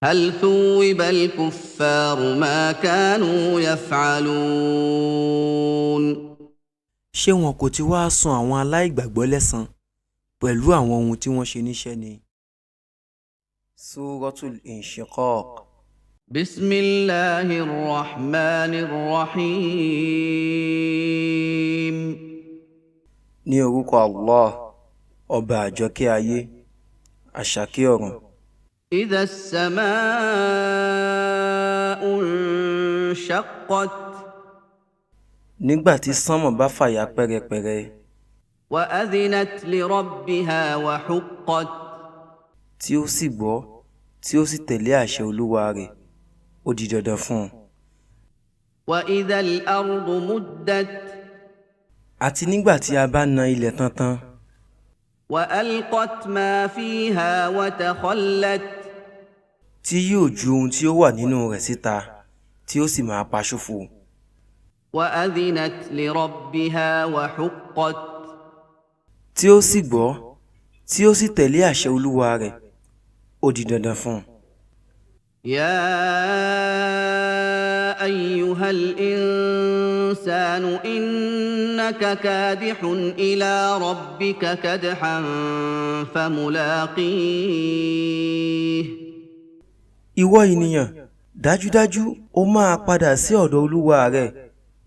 هل ثوب الكفار ما كانوا يفعلون. ṣé wọn kò ti wá san àwọn aláìgbàgbọ́ lẹ́san pẹ̀lú àwọn ohun tí wọ́n ṣe níṣẹ́ ni. Suratul Inshiqaq. بسم الله الرحمن الرحيم. ní orúkọ Allah ọba àjọkẹ́ ayé àṣàkẹ́ ọ̀run. إذا السماء انشقت. nígbà tí sánmọ̀ bá fàya pẹ́rẹpẹ̀rẹ. وأذنت لربها وحقت. tí ó sì gbọ́ tí ó sì tẹ̀lé àṣẹ olúwa rẹ̀ ó di dandan fún un. وإذا الأرض مدت. àti nígbà tí a bá na ilẹ̀ tantan. وألقت ما فيها وتخلت. tí yóò ju ohun tí ó wà nínú rẹ̀ síta tí ó sì máa pa ṣòfò. وأذنت لربها وحقت. tí ó sì gbọ́ tí ó sì tẹ̀lé àṣẹ olúwa rẹ̀ ó di dandan fún un. يا أيها الإنسان إنك كادح إلى ربك كدحا فملاقيه. ìwọ ènìyàn dájúdájú ó máa padà sí ọ̀dọ̀ olúwa rẹ̀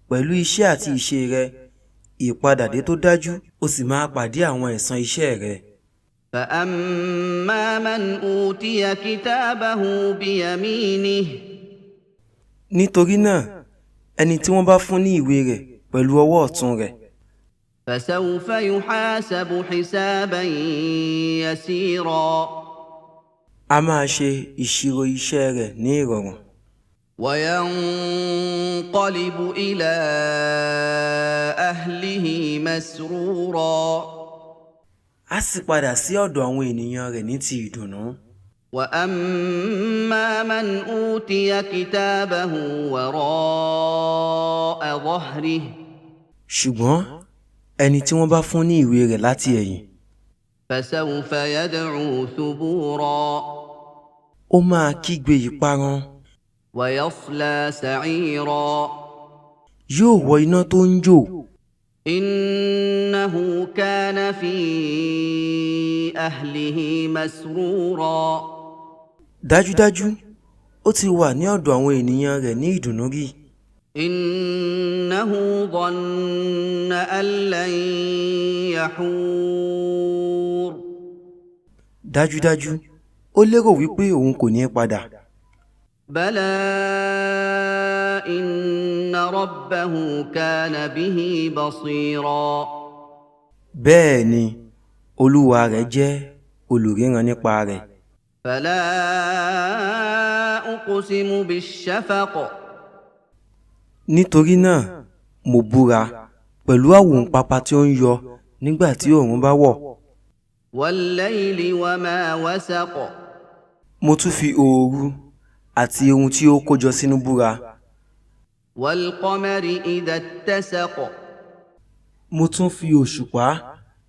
pẹ̀lú iṣẹ́ àti ìṣe rẹ̀ ìpadàdé tó dájú ó sì máa pàdé àwọn ẹ̀san iṣẹ́ rẹ̀. فأما من أوتي كتابه بيمينه. nítorí náà ẹni tí wọ́n bá fún ní ìwé rẹ̀ pẹ̀lú ọwọ́ ọ̀tún rẹ̀. فسوف يحاسب حسابا يسيرا. a máa ṣe ìṣirò iṣẹ́ rẹ̀ ní ìrọ̀rùn. وينقلب إلى أهله مسرورا. a sì padà sí ọ̀dọ̀ àwọn ènìyàn rẹ̀ ní ti ìdùnnú. وأما من أوتي كتابه وراء ظهره. ṣùgbọ́n ẹni tí wọ́n bá fún ní ìwé rẹ̀ láti ẹ̀yìn. فسوف يدعو ثبورا. ó máa kígbe ìparun. ويصلى سعيرا. yóò wọ iná tó ń jò. إنه كان في أهله مسرورا. dájúdájú ó ti wà ní ọ̀dọ̀ àwọn ènìyàn rẹ̀ ní ìdùnnú rí. إنه ظن أن لن يحور dájúdájú ó lérò wípé òun kò ní padà. بلى إن ربه كان به بصيرا bẹ́ẹ̀ ni olúwa rẹ̀ jẹ́ olùríran nípa rẹ̀. فلا أقسم بالشفق nítorí náà mo búra pẹ̀lú àwòǹpápá tí ó ń yọ nígbà tí oòrùn bá wọ̀. والليل وما وسق mo tún fi òòru àti ohun tí ó kójọ sínú búra. والقمر إذا اتسق mo tún fi òṣùpá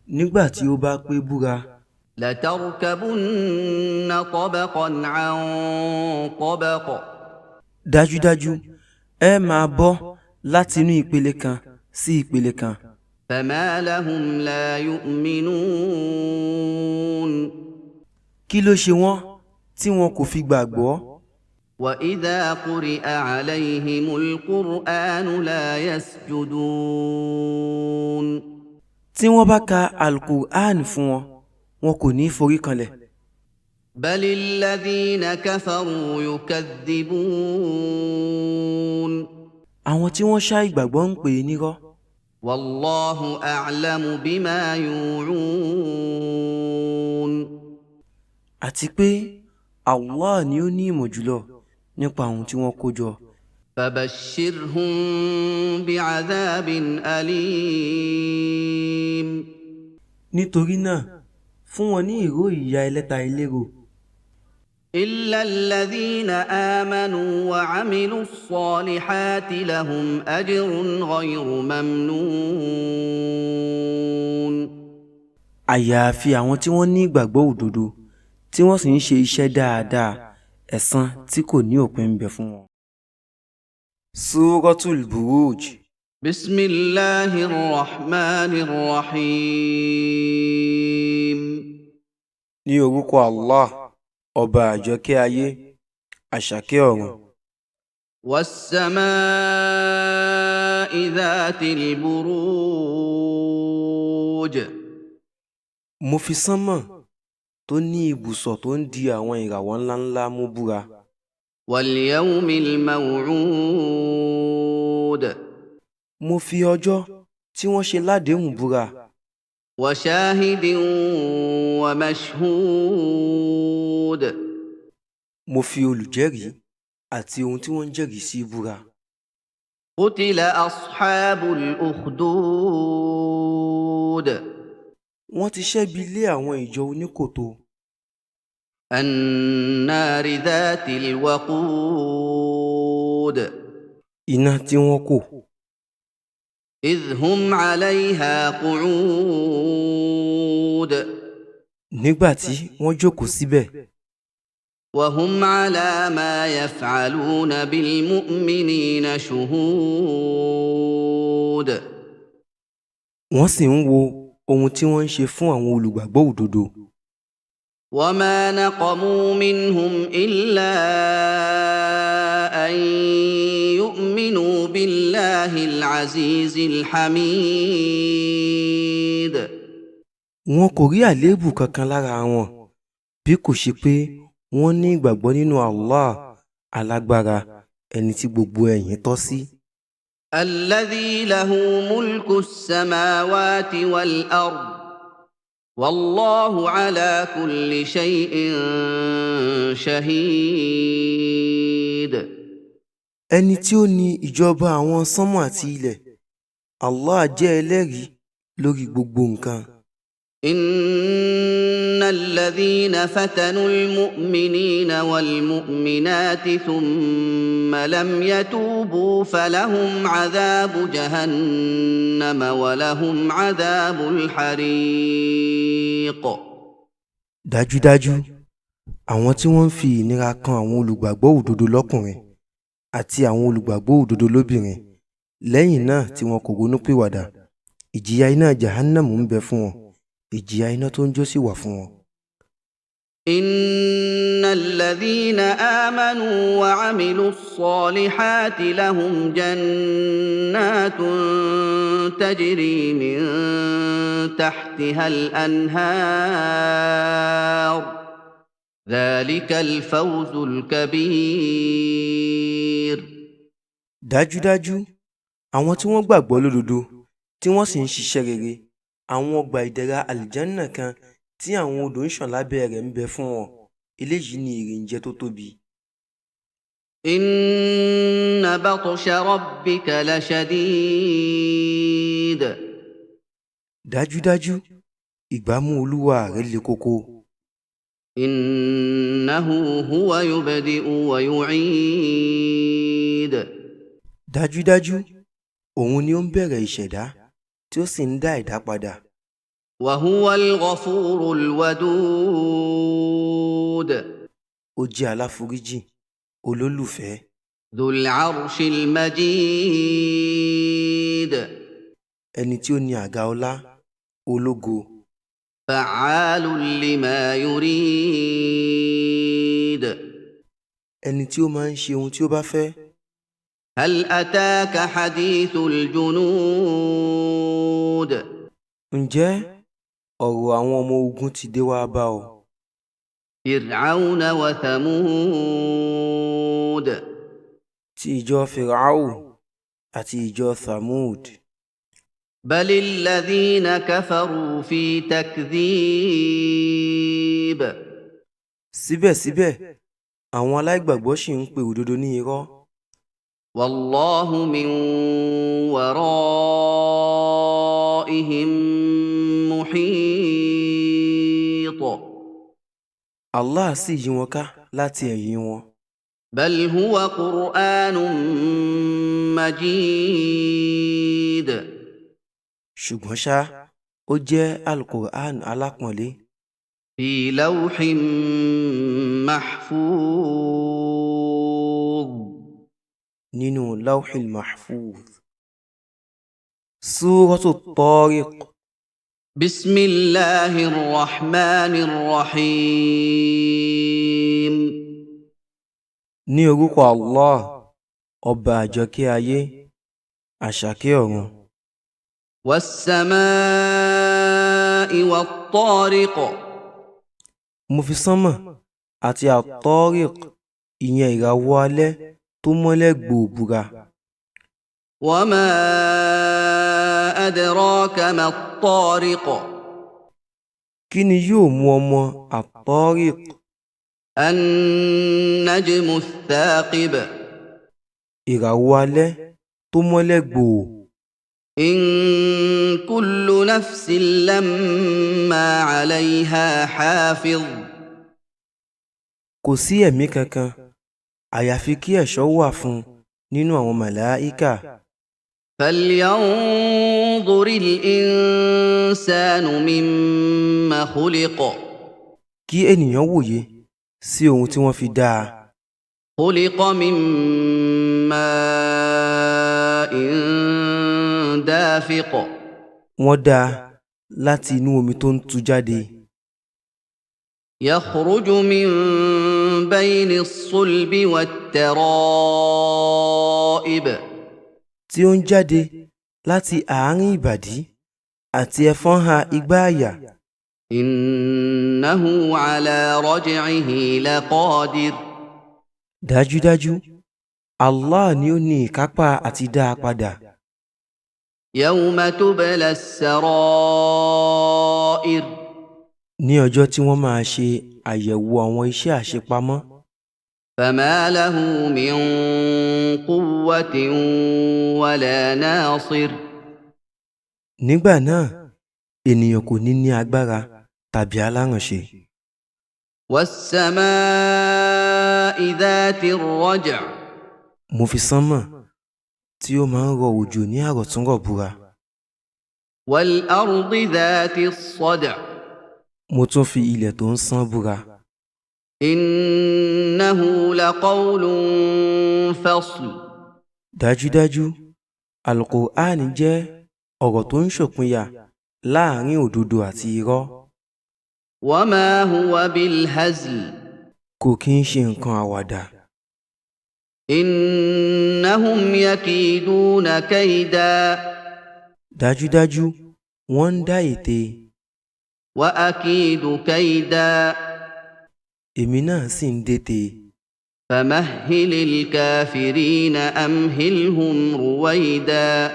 nígbà tí ó bá pé búra. لتركبن طبقا عن طبق dájúdájú ẹ máa bọ́ láti inú ìpele kan sí ìpele kan. فما لهم لا يؤمنون kí ló ṣe wọ́n tí wọn kò fi gbàgbọ́. وإذا قرئ عليهم القرآن لا يسجدون tí wọ́n bá ka alukur'an fún wọn wọn kò ní forí kanlẹ̀. بل الذين كفروا يكذبون àwọn tí wọ́n ṣá ìgbàgbọ́ ń pè é nírọ́. والله أعلم بما يوعون àti pé Allah ni ó ní ìmọ̀ jùlọ nípa ohun tí wọ́n kó jọ. فبشرهم بعذاب أليم nítorí náà fún wọn ní ìró ìyà ẹlẹ́ta ìlérò. إلا الذين آمنوا وعملوا الصالحات لهم أجر غير ممنون àyàfi àwọn tí wọ́n ní ìgbàgbọ́ òdodo tí wọ́n sì ń ṣe iṣẹ́ dáadáa ẹ̀san tí kò ní òpin ń bẹ fún wọn. Suratul Buruj. بسم الله الرحمن الرحيم ní orúkọ Allah ọba àjọkẹ́ ayé àṣàkẹ́ ọ̀run. والسماء ذات البروج mo fi sánmọ̀ tó ní ibùsọ̀ tó ń di àwọn ìràwọ̀ ńláńlá mú búra. واليوم الموعود mo fi ọjọ́ tí wọ́n ṣe ládéhùn búra. وشاهد ومشهود mo fi olùjẹ́rìí àti ohun tí wọ́n ń jẹ́rìí sí búra. قتل أصحاب الأخدود wọ́n ti ṣẹ́bi lé àwọn ìjọ oníkòtò. النار ذات الوقود iná tí wọ́n kò. إذ هم عليها قعود nígbà tí wọ́n jókòó síbẹ̀. وهم على ما يفعلون بالمؤمنين شهود wọ́n sì ń wo ohun tí wọ́n ń ṣe fún àwọn olùgbàgbọ́ òdodo. وما نقموا منهم إلا أن يؤمنوا بالله العزيز الحميد wọn kò rí àléébù kankan lára wọn bí kò ṣe pé wọ́n ní ìgbàgbọ́ nínú Allah alágbára ẹni tí gbogbo ẹ̀yìn tọ́ sí. الذي له ملك السماوات والأرض والله على كل شيء شهيد ẹni tí ó ní ìjọba àwọn sánmọ̀ àti ilẹ̀ Allah jẹ́ ẹlẹ́rìí lórí gbogbo nǹkan. إن الذين فتنوا المؤمنين والمؤمنات ثم لم يتوبوا فلهم عذاب جهنم ولهم عذاب الحريق. dájúdájú àwọn tí wọ́n ń fi ìnira kan àwọn olùgbàgbọ́ òdodo lọ́kùnrin àti àwọn olùgbàgbọ́ òdodo lóbìnrin lẹ́yìn náà tí wọn kò ronúpìwàdà ìjìyà iná jahannam ń bẹ fún wọn ìjìyà iná tó ń jó sì wà fún wọn. إن الذين آمنوا وعملوا الصالحات لهم جنات تجري من تحتها الأنهار ذلك الفوز الكبير. dájúdájú àwọn tí wọ́n gbàgbọ́ lódodo tí wọ́n sì ń ṣiṣẹ́ rere, àwọn ọgbà ìdẹ̀ra àlìjánà kan tí àwọn odò ń ṣàn lábẹ́ rẹ̀ ń bẹ fún wọn. eléyìí ni èrè ń jẹ tó tóbi. إن بطش ربك لشديد. dájúdájú ìgbámú olúwa rẹ̀ le koko. إنه هو يبدئ ويعيد. dájúdájú òun ni ó ń bẹ̀rẹ̀ ìṣẹ̀dá tí ó sì ń dá ẹ̀dá padà. وهو الغفور الودود. ó jẹ́ aláforíjì olólùfẹ́. ذو العرش المجيد. ẹni tí ó ní àga ọlá ológo. فعال لما يريد. ẹni tí ó máa ń ṣe ohun tí ó bá fẹ́. هل أتاك حديث الجنود. ǹjẹ́ ọ̀rọ̀ àwọn ọmọ ogun ti dé wá bá ọ? فرعون وثمود. ti ìjọ Fìràáù àti ìjọ Thamud. بل الذين كفروا في تكذيب. síbẹ̀síbẹ̀ àwọn aláìgbàgbọ́ ṣì ń pe òdodo ní irọ́. والله من ورائهم محيط. Allah sì yí wọn ká láti ẹ̀yìn wọn. بل هو قرآن مجيد. ṣùgbọ́n ṣá ó jẹ́ Al-Qur'an alápọ̀nlé. في لوح محفوظ. nínú Lawhil Mahfuz. Suratu Tariq. بسم الله الرحمن الرحيم. ní orúkọ Allah ọba àjọkẹ́ ayé àṣàkẹ́ ọ̀run. والسماء والطارق. mo fi sánmọ̀ àti At-Tariq ìyẹn ìràwọ̀ alẹ́ tó mọ́lẹ̀ gbòò búra. وما أدراك ما الطارق. kí ni yóò mú ọmọ At-Tariq? النجم الثاقب. ìràwọ̀ alẹ́ tó mọ́lẹ̀ gbòò. إن كل نفس لما عليها حافظ. kò sí ẹ̀mí kankan àyàfi kí ẹ̀ṣọ́ wà fún nínú àwọn màláíkà. فلينظر الإنسان مما خلق. kí ènìyàn wòye sí ohun tí wọ́n fi dá a. خلق من ماء دافق. wọ́n dá a láti inú omi tó ń tú jáde. يخرج من بين الصلب والترائب. tí ó ń jáde láti àárín ìbàdí àti ẹfọ́nhà igbá àyà. إنه على رجعه لقادر. dájúdájú Allah ni ó ní ìkápá àti dá a padà. يوم تبلى السرائر. ní ọjọ́ tí wọ́n máa ṣe àyẹ̀wò àwọn iṣẹ́ àṣepamọ́. فما له من قوة ولا ناصر. nígbà náà ènìyàn kò ní ní agbára tàbí alárànṣe. والسماء ذات الرجع. mo fi sánmọ̀ tí ó máa ń rọ òjò ní àrọ̀túnrọ̀ búra. والأرض ذات الصدع. mo tún fi ilẹ̀ tó ń sán búra. إنه لقول فصل. dájúdájú Al-Qur'an jẹ́ ọ̀rọ̀ tó ń ṣòpinya láàrin òdodo àti irọ́. وما هو بالهزل kò kí ń ṣe nǹkan àwàdà. إنهم يكيدون كيدا dájúdájú wọ́n ń dá ète, وأكيد كيدا èmi náà sì ń dètè. فمهل الكافرين أمهلهم رويدا.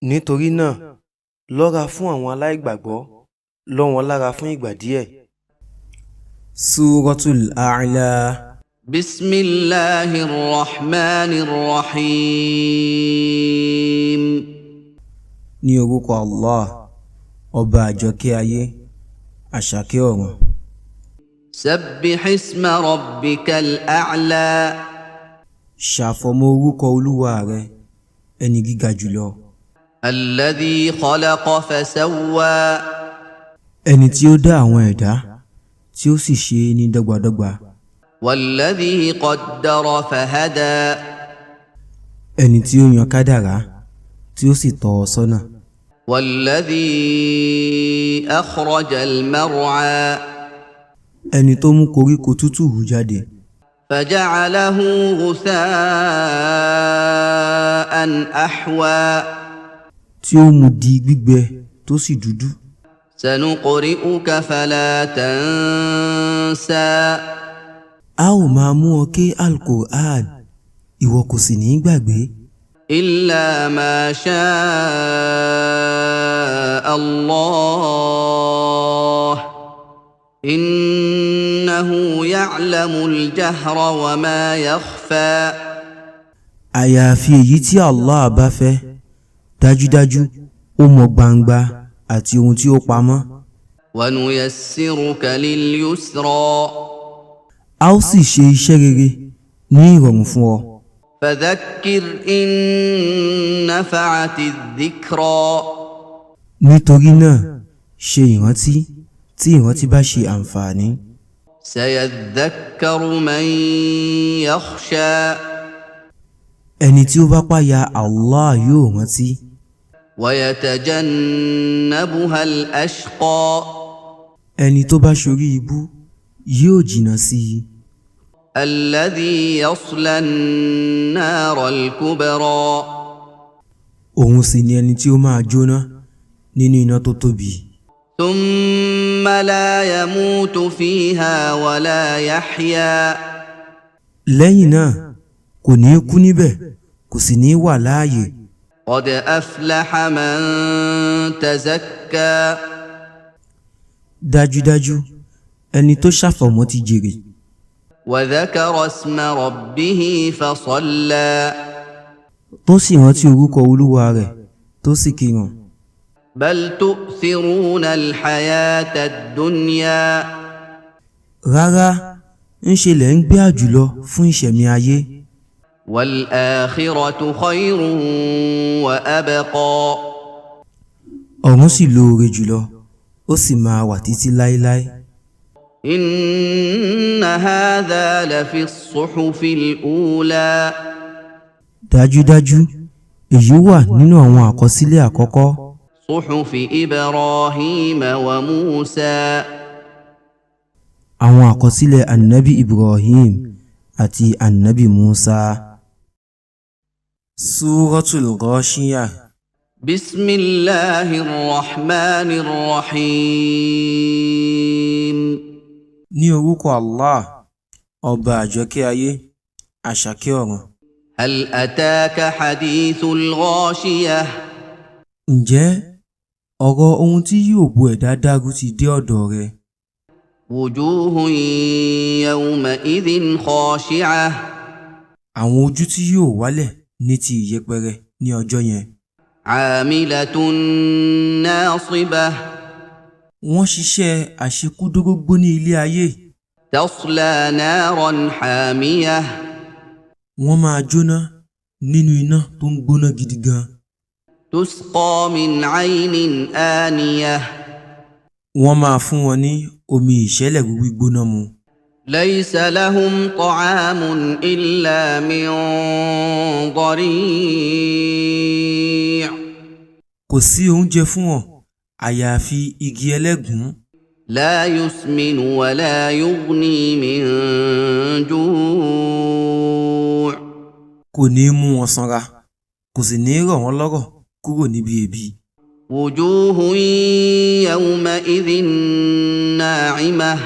nítorí náà lọ́ra fún àwọn aláìgbàgbọ́, lọ́ wọn lára fún ìgbà díẹ̀. Suratul A'la. بسم الله الرحمن الرحيم. ní orúkọ Allah, ọba àjọkẹ́ ayé, àṣàkẹ́ ọ̀run. سبح اسم ربك الأعلى. ṣàfọ̀mọ́ orúkọ olúwa rẹ, ẹni gíga jùlọ. الذي خلق فسوى. ẹni tí ó dá àwọn ẹ̀dá tí ó sì ṣe é ní dọ́gbadọ́gba. والذي قدر فهدى. ẹni tí ó yan kádàrá tí ó sì tọ́ ọ sọ́nà. والذي أخرج المرعى. ẹni tó mú koríko tútù hù jáde. فجعله غثاء أحوى. tí ó mú di gbígbẹ tó sì dúdú. سنقرئك فلا تنسى. a ó máa mú ọ ké Al-Qur'an, ìwọ kò sì ní gbàgbé. إلا ما شاء الله إنه يعلم الجهر وما يخفى. àyàfi èyí tí Allah bá fẹ́, dájúdájú ó mọ gbangba àti ohun tí ó pamọ́. ونيسرك لليسرى. a ó sì ṣe iṣẹ́ rere ní ìrọ̀rùn fún ọ. فذكر إن نفعت الذكرى. nítorí náà ṣe ìrántí tí ìrántí bá ṣe àǹfààní. سيذكر من يخشى. ẹni tí ó bá páyà Allah yóò rántí. ويتجنبها الأشقى. ẹni tó bá ṣorí ibú yóò jìnnà sí i. الذي يصلى النار الكبرى. òun sì ni ẹni tí ó máa jóná nínú iná tó tóbi. ثم لا يموت فيها ولا يحيا. lẹ́yìn náà kò ní kú níbẹ̀, kò sì ní wà láàyè. قد أفلح من تزكى. dájúdájú ẹni tó ṣàfọ̀mọ́ ti jèrè. وذكر اسم ربه فصلى. tó sì rántí orúkọ olúwa rẹ̀ tó sì kírun. بل تؤثرون الحياة الدنيا. rárá ń ṣe lẹ̀ ń gbé àjùlọ fún ìṣẹ̀mí ayé. والآخرة خير وأبقى. ọ̀run sì lóore jùlọ, ó sì máa wà títí láéláé. إن هذا لفي الصحف الأولى. dájúdájú èyí wà nínú àwọn àkọsílẹ̀ àkọ́kọ́. صحف إبراهيم وموسى. àwọn àkọsílẹ̀ annabi Ibrahim àti annabi Musa. Suratul Ghashiyah. بسم الله الرحمن الرحيم. ní orúkọ Allah, ọba àjọkẹ́ ayé, àṣàkẹ́ ọ̀run. هل أتاك حديث الغاشية. ǹjẹ́ ọ̀rọ̀ ohun tí yóò bo ẹ̀dá dàrú ti dé ọ̀dọ̀ rẹ? وجوه يومئذ خاشعة. àwọn ojú tí yóò wálẹ̀ ní ti ìyẹpẹrẹ ní ọjọ́ yẹn. عاملة ناصبة. wọ́n ṣiṣẹ́ àṣekúdórógbó ní ilé ayé. تصلى نارا حامية. wọ́n máa jóná nínú iná tó ń gbóná gidi gan. تسقى من عين آنية. wọ́n máa fún wọn ní omi ìṣẹ́lẹ̀ gbígbóná mu. ليس لهم طعام إلا من ضريع. kò sí oúnjẹ fún wọn àyàfi igi ẹlẹ́gùn. لا يسمن ولا يغني من جوع. kò ní mú wọn sanra kò sì ní rọ̀ wọ́n lọ́rọ̀ kúrò níbi ebi. وجوه يومئذ ناعمة.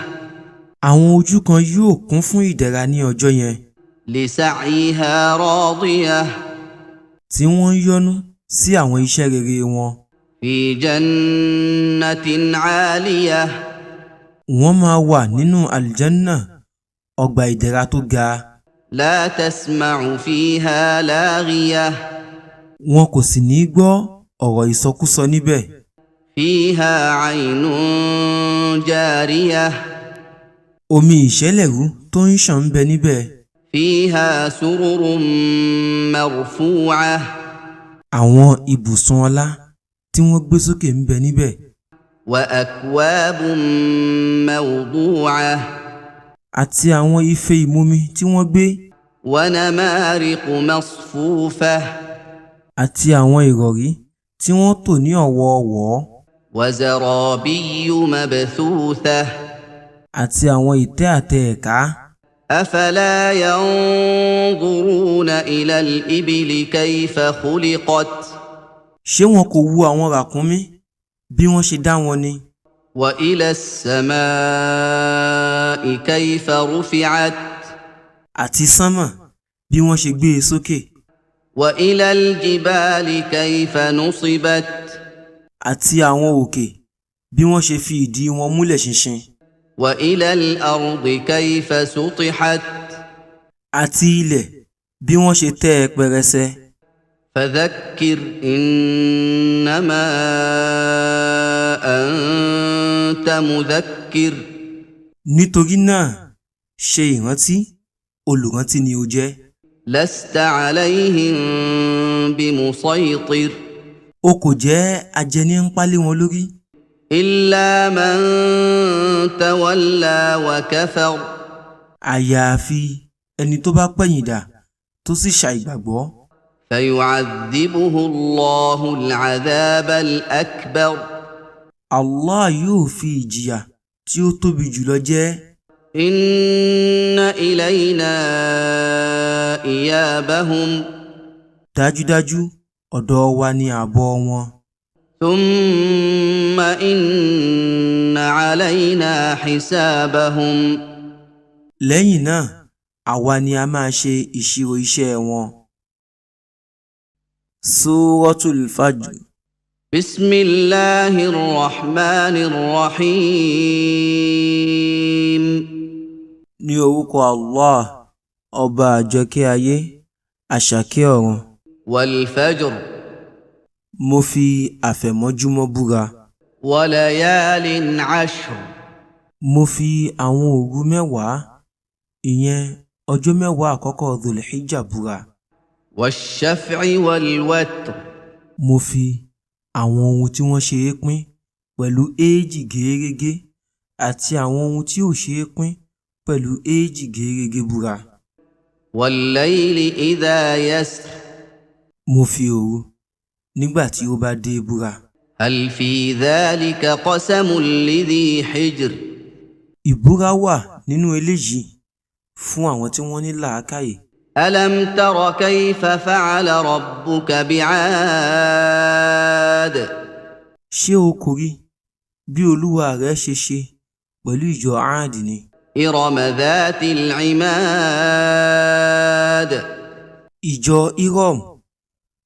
àwọn ojú kan yóò kún fún ìdẹ̀ra ní ọjọ́ yẹn لسعيها راضية. tí wọ́n ń yọ́nú sí àwọn iṣẹ́ rere wọn. في جنة عالية. wọ́n máa wà nínú àlìjánná ọgbà ìdẹ̀ra tó ga. لا تسمع فيها لاغية. wọn kò sì ní gbọ́ ọ̀rọ̀ ìsọkúsọ níbẹ̀. فيها عين جارية. omi ìṣẹ́lẹ̀rú tó ń ṣàn ń bẹ níbẹ̀. فيها سرر مرفوعة. àwọn ibùsùn ọlá tí wọ́n gbé sókè ń bẹ níbẹ̀. وأكواب موضوعة. àti àwọn ife ìmumi tí wọ́n gbé. ونمارق مصفوفة. àti àwọn ìrọ̀rí tí wọ́n tò ní ọ̀wọ̀ọ̀wọ́. وزرابي مبثوثة. àti àwọn ìtẹ́ àtẹ ẹ̀ká. أفلا ينظرون إلى الإبل كيف خلقت. ṣé wọn kò wo àwọn ràkúnmí bí wọ́n ṣe dá wọn ni. وإلى السماء كيف رفعت. àti sánmà bí wọ́n ṣe gbé e sókè. وإلى الجبال كيف نصبت. àti àwọn òkè bí wọ́n ṣe fi ìdí wọn múlẹ̀ ṣinṣin. وإلى الأرض كيف سطحت. àti ilẹ̀ bí wọ́n ṣe tẹ́ ẹ pẹrẹsẹ. فذكر إنما أنت مذكر. nítorí náà ṣe ìrántí olùrántí ni o jẹ́. لست عليهم بمسيطر. o kò jẹ́ ajẹni ń pálé wọn lórí. إلا من تولى وكفر. àyàfi ẹni tó bá pẹ̀yìndà tó sì ṣàìgbàgbọ́. فيعذبه الله العذاب الأكبر. Allah yóò fi ìjìyà tí ó tóbi jùlọ jẹ. إن إلينا إيابهم. dájúdájú ọ̀dọ̀ wa ni àbọ̀ wọn. ثم إن علينا حسابهم. lẹ́yìn náà àwa ni a máa ṣe ìṣirò iṣẹ́ wọn. Suratul Fajr. بسم الله الرحمن الرحيم. ní orúkọ Allah ọba àjọkẹ́ ayé àṣàkẹ́ ọ̀run. والفجر. mo fi àfẹ̀mọ́júmọ́ búra. وليال عشر. mo fi àwọn òru mẹ́wàá ìyẹn ọjọ́ mẹ́wàá àkọ́kọ́ Dhul-Hijjah búra. والشفع والوتر. mo fi àwọn ohun tí wọ́n ṣe é pín pẹ̀lú éèjì gẹ́rẹ́gẹ́ àti àwọn ohun tí ò ṣe é pín pẹ̀lú éèjì gẹ́rẹ́gẹ́ búra. والليل إذا يسر. mo fi òru nígbà tí ó bá dé búra. هل في ذلك قسم لذي حجر. ìbúra wà nínú eléyìí fún àwọn tí wọ́n ní làákàyè. ألم تر كيف فعل ربك بعاد. ṣé o kò rí bí olúwa rẹ ṣe ṣe pẹ̀lú ìjọ Áàdì ni. إرم ذات العماد. ìjọ Irom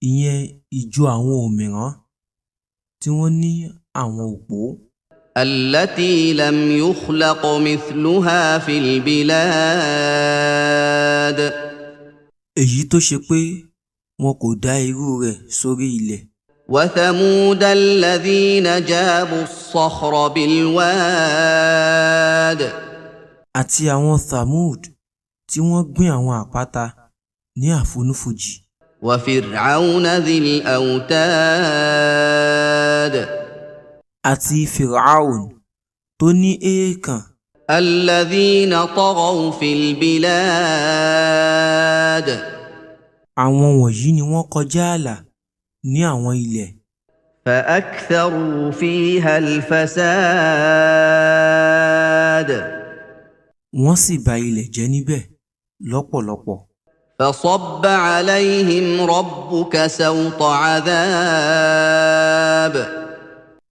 ìyẹn ìjọ àwọn òmìrán tí wọ́n ní àwọn òpó. التي لم يخلق مثلها في البلاد. èyí tó ṣe pé wọn kò dá irú rẹ̀ sórí ilẹ̀. وثمود الذين جابوا الصخر بالواد. àti àwọn Thamud tí wọ́n gbìn àwọn àpáta ní àfonúfojì. وفرعون ذي الأوتاد. àti Fir'aun tó ní èèkàn. الذين طغوا في البلاد. àwọn wọ̀nyí ni wọ́n kọjá ààlà ní àwọn ilẹ̀. فأكثروا فيها الفساد wọ́n sì ba ilẹ̀ jẹ́ níbẹ̀ lọ́pọ̀lọpọ̀. فصب عليهم ربك سوط عذاب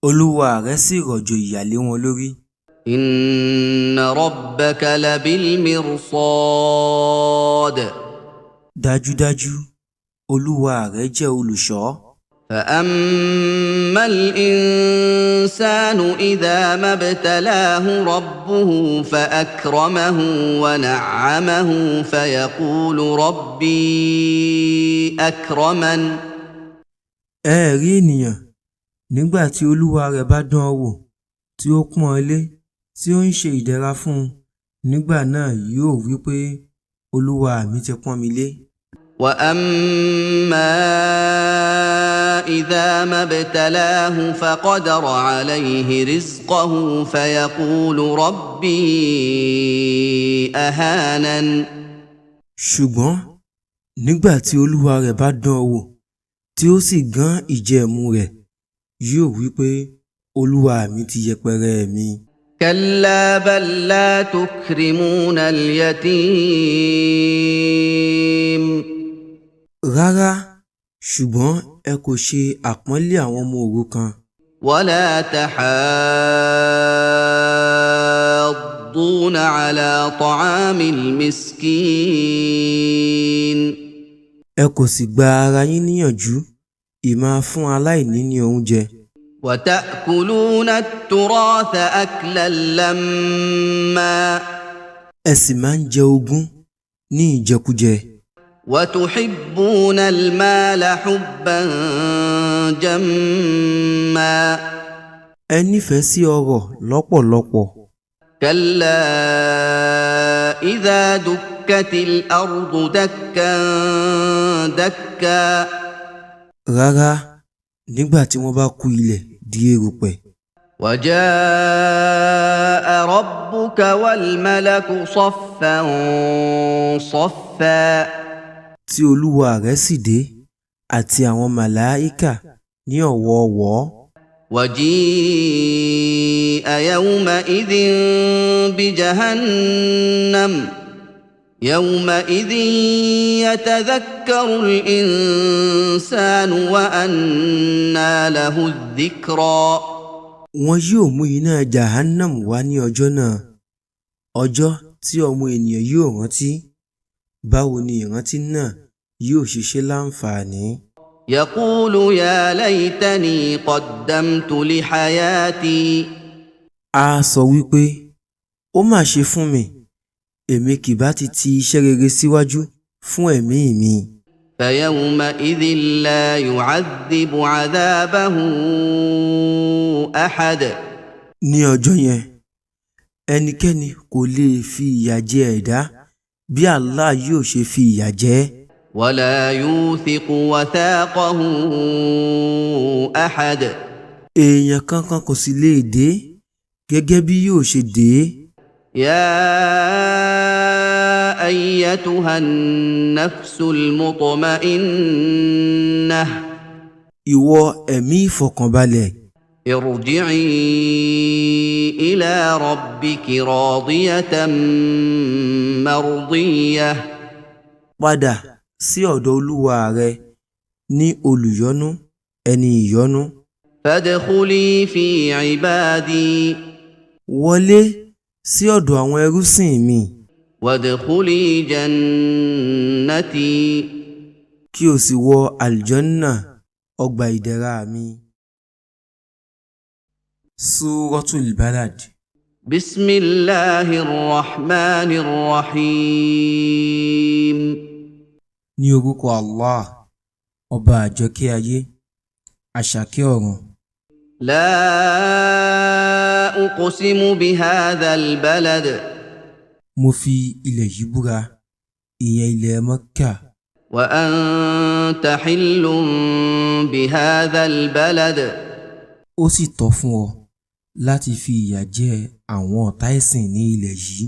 Olúwa rẹ̀ sì rọ̀jò ìyà lé wọn lórí. إن ربك لبالمرصاد Dájúdájú Olúwa rẹ̀ jẹ́ olùṣọ́. فأما الإنسان إذا ما ابتلاه ربه فأكرمه ونعمه فيقول ربي أكرمن Ẹ rí ènìyàn nígbà tí Olúwa rẹ̀ bá dán an wò tí ó pọ́n ọn lé tí ó ń ṣe ìdẹ̀ra fún un, nígbà náà yóò wí pé Olúwa mi ti pọ́n mi lé. وأما إذا ما ابتلاه فقدر عليه رزقه فيقول ربي أهانن Ṣùgbọ́n nígbà tí Olúwa rẹ̀ bá dán an wò tí ó sì gán ìjẹ-ẹ̀mu rẹ̀, yóò wí pé Olúwa mi ti yẹpẹrẹ mi. كلا بل لا تكرمون اليتيم Rárá, ṣùgbọ́n ẹ kò ṣe àpọ́nlé àwọn ọmọ òrukàn. ولا تحاضون على طعام المسكين Ẹ kò sì gba ara yín níyànjú ìmáa fún aláìní ní oúnjẹ. وتأكلون التراث أكلا لما Ẹ sì máa ń jẹ ogún ní ìjẹkújẹ. وتحبون المال حبا جما Ẹ nífẹ̀ẹ́ sí ọrọ̀ lọ́pọ̀lọpọ̀. كلا إذا دكت الأرض دكا دكا Rárá, nígbà tí wọ́n bá kú ilẹ̀ di erùpẹ̀. وجاء ربك والملك صفا صفا Tí Olúwa rẹ̀ sì dé àti àwọn màláíkà ní ọ̀wọ̀ọ̀wọ́. وجيء يومئذ بجهنم يومئذ يتذكر الإنسان وأنى له الذكرى Wọn yóò mú iná Jahannam wá ní ọjọ́ náà, ọjọ́ tí ọmọ ènìyàn yóò rántí. Báwo ni ìrántí náà yóò ṣe ṣe láǹfààní? يقول يا ليتني قدمت لحياتي A sọ wípé, ó mà ṣe fún mi, èmi kì bá ti iṣẹ́ rere síwájú fún ẹ̀mí mi. فيومئذ لا يعذب عذابه أحد Ní ọjọ́ yẹn, ẹnikẹ́ni kò lè fi ìyà jẹ ẹ̀dá bí Allah yóò ṣe fi ìyà jẹ ẹ́. ولا يوثق وثاقه أحد Èèyàn kankan kò sì lè dé gẹ́gẹ́ bí yóò ṣe dé. يا أيتها النفس المطمئنة Ìwọ ẹ̀mí ìfọ̀kànbalẹ̀, ارجعي إلى ربك راضية مرضية padà sí ọ̀dọ̀ Olúwa rẹ ní olùyọ́nú, ẹni ìyọ́nú. فادخلي في عبادي Wọlé sí ọ̀dọ̀ àwọn ẹrúsìn mi, وادخلي جنتي kí o sì wọ àlùjànnà, ọgbà ìdẹ̀ra mi. Suratul Balad. بسم الله الرحمن الرحيم Ní orúkọ Allah, ọba àjọkẹ́ ayé, àṣàkẹ́ ọ̀run. لا أقسم بهذا البلد Mo fi ilẹ̀ yìí búra, ìyẹn ilẹ̀ Mẹ́kà, وأنت حل بهذا البلد ó sì tọ́ fún ọ láti fi ìyà jẹ àwọn ọ̀tá ẹ̀sìn ní ilẹ̀ yìí.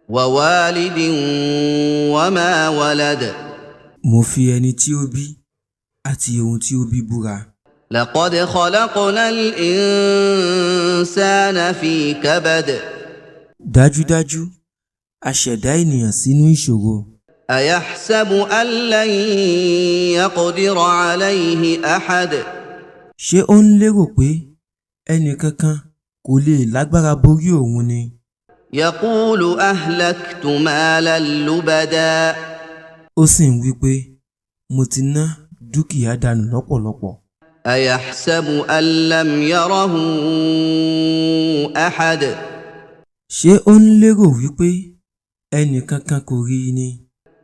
ووالد وما ولد Mo fi ẹni tí ó bí àti ohun tí ó bí búra. لقد خلقنا الإنسان في كبد dájúdájú a ṣẹ̀dá ènìyàn sínú ìṣòro. أيحسب أن لن يقدر عليه أحد ṣé ó ń lérò pé ẹnìkankan kò lè lágbára borí òun ni? يقول أهلكت مالا لبدا ó sì ń wí pé mo ti ná dúkìá dànù lọ́pọ̀lọpọ̀. أيحسب أن لم يره أحد ṣé ó ń lérò wípé ẹnìkankan kò rí i ni?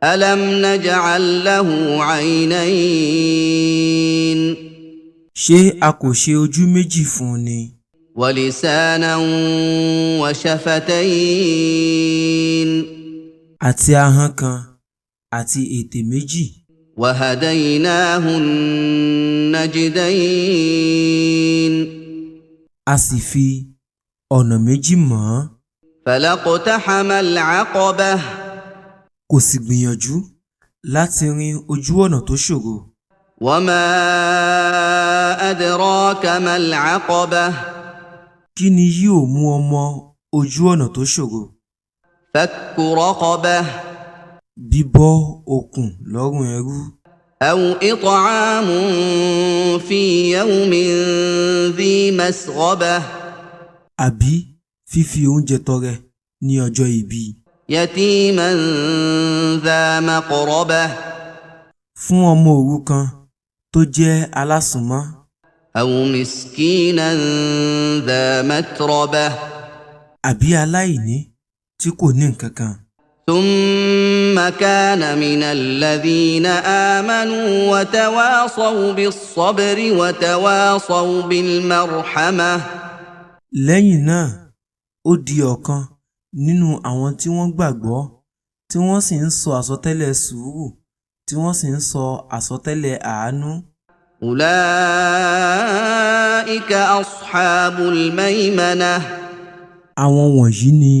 ألم نجعل له عينين ṣé a kò ṣe ojú méjì fún un ni? ولسانا وشفتين àti ahọ́n kan àti ètè méjì. وهديناه النجدين a sì fi ọ̀nà méjì mọ̀ ọ́n. فلاقتحم العقبة kò sì gbìyànjú láti rin ojú ọ̀nà tó ṣòro. وما أدراك ما العقبة kí ni yóò mú ọ mọ ojú ọ̀nà tó ṣòro? فك رقبة bíbọ́ okùn lọ́rùn ẹrú. أو إطعام في يوم ذي مسغبة àbí fífi oúnjẹ tọrẹ ní ọjọ́ ibi. يتيما ذا مقربة fún ọmọ òrukàn tó jẹ́ alásùnmọ́. أو مسكينا ذا متربة àbí aláìní tí kò ní nǹkan kan. ثم كان من الذين آمنوا وتواصوا بالصبر وتواصوا بالمرحمة lẹ́yìn náà ó di ọ̀kan nínú àwọn tí wọ́n gbàgbọ́ tí wọ́n sì ń sọ àsọtẹ́lẹ̀ sùúrù tí wọ́n sì ń sọ àsọtẹ́lẹ̀ àánú. أولئك أصحاب الميمنة àwọn wọ̀nyí ni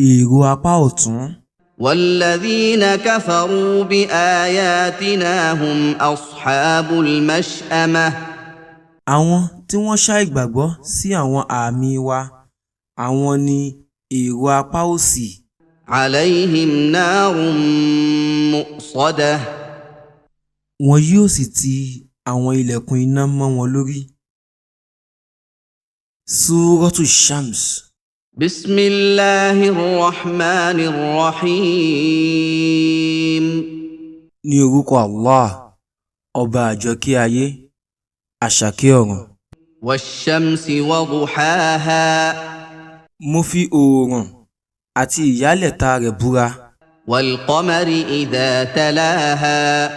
èrò apá ọ̀tún. والذين كفروا بآياتنا هم أصحاب المشأمة àwọn tí wọ́n ṣàìgbàgbọ́ sí àwọn àmì wa àwọn ni èrò apá òsì. عليهم نار مؤصدة wọn yóò sì ti àwọn ilẹ̀kùn iná mọ́ wọn lórí. Suratu Shams. بسم الله الرحمن الرحيم ní orúkọ Allah ọba àjọkẹ́ ayé àṣàkẹ́ ọ̀run. والشمس وضحاها mo fi oòrùn àti ìyálẹ̀ta rẹ̀ búra. والقمر إذا تلاها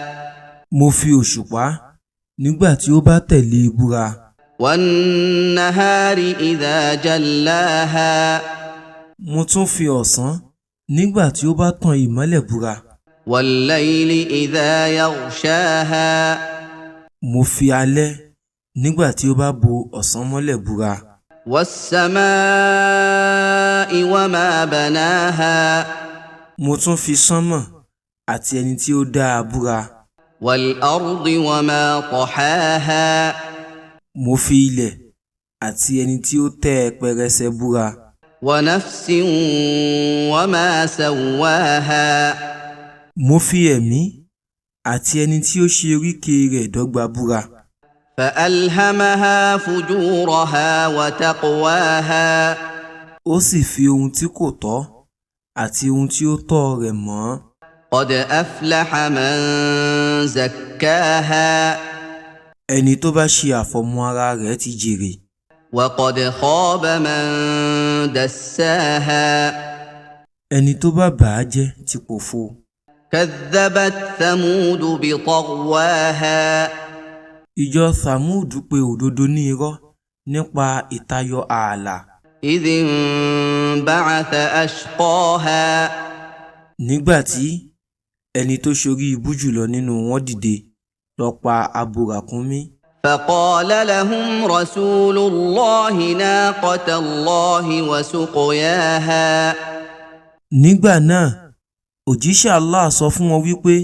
mo fi òṣùpá nígbà tí ó bá tẹ̀lé e búra. والنهار إذا جلاها mo tún fi ọ̀sán nígbà tí ó bá tan ìmọ́lẹ̀ búra. والليل إذا يغشاها mo fi alẹ́ nígbà tí ó bá bo ọ̀sán mọ́lẹ̀ búra. والسماء وما بناها mo tún fi sánmọ̀ àti ẹni tí ó dá a búra. والأرض وما طحاها mo fi ilẹ̀ àti ẹni tí ó tẹ́ ẹ pẹrẹsẹ búra. ونفس وما سواها mo fi ẹ̀mí àti ẹni tí ó ṣe oríkèé rẹ̀ dọ́gba búra. فألهمها فجورها وتقواها ó sì fi ohun tí kò tọ́ àti ohun tí ó tọ́ rẹ̀ mọ̀. قد أفلح من زكاها ẹni tó bá ṣe àfọ̀mọ́ ara rẹ̀ ti jèrè. وقد خاب من دساها ẹni tó bá bà á jẹ́ ti pòfo. كذبت ثمود بطغواها ìjọ Thamud pe òdodo ní irọ́ nípa ìtayọ ààlà. إذ انبعث أشقاها nígbà tí ẹni tó ṣorí ibú jùlọ nínú wọn dìde lọ pa abo ràkúnmí. فقال لهم رسول الله ناقة الله وسقياها nígbà náà òjíṣẹ́ Allah sọ fún wọn wípé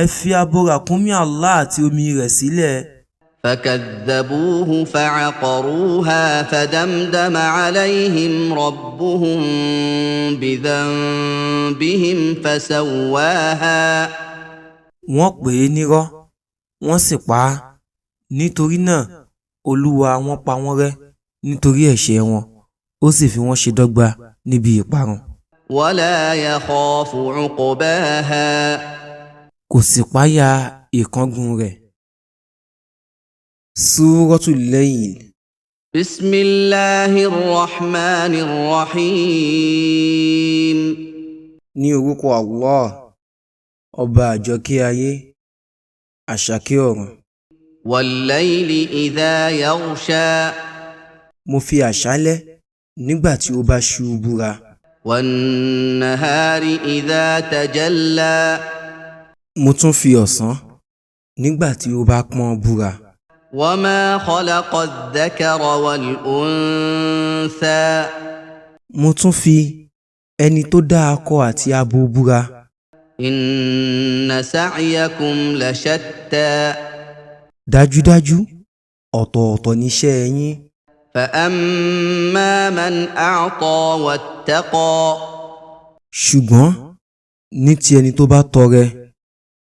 ẹ fi abo ràkúnmí Allah àti omi rẹ̀ sílẹ̀. فكذبوه فعقروها فدمدم عليهم ربهم بذنبهم فسواها. wọ́n pè é nírọ́ wọ́n sì pa á, nítorí náà Olúwa wọn pa wọ́n rẹ́ nítorí ẹ̀ṣẹ̀ wọn, ó sì fi wọ́n ṣe dọ́gba níbi ìparun. ولا يخاف عقباها. kò sì páyà ìkángun rẹ̀. Súratul Layl. بسم الله الرحمن الرحيم. ní orúkọ Allah, ọba àjọkẹ́ ayé, àṣàkẹ́ ọ̀run. والليل إذا يغشى. mo fi àṣálẹ́ nígbà tí ó bá ṣú búra. والنهار إذا تجلى. mo tún fi ọ̀sán nígbà tí ó bá pọ́n búra. وما خلق الذكر والأنثى. mo tún fi ẹni tó dá akọ àti abo búra. إن سعيكم لشتى. dájúdájú ọ̀tọ̀ọ̀tọ̀ níṣẹ́ yín. فأما من أعطى واتقى. ṣùgbọ́n ní ti ẹni tó bá tọrẹ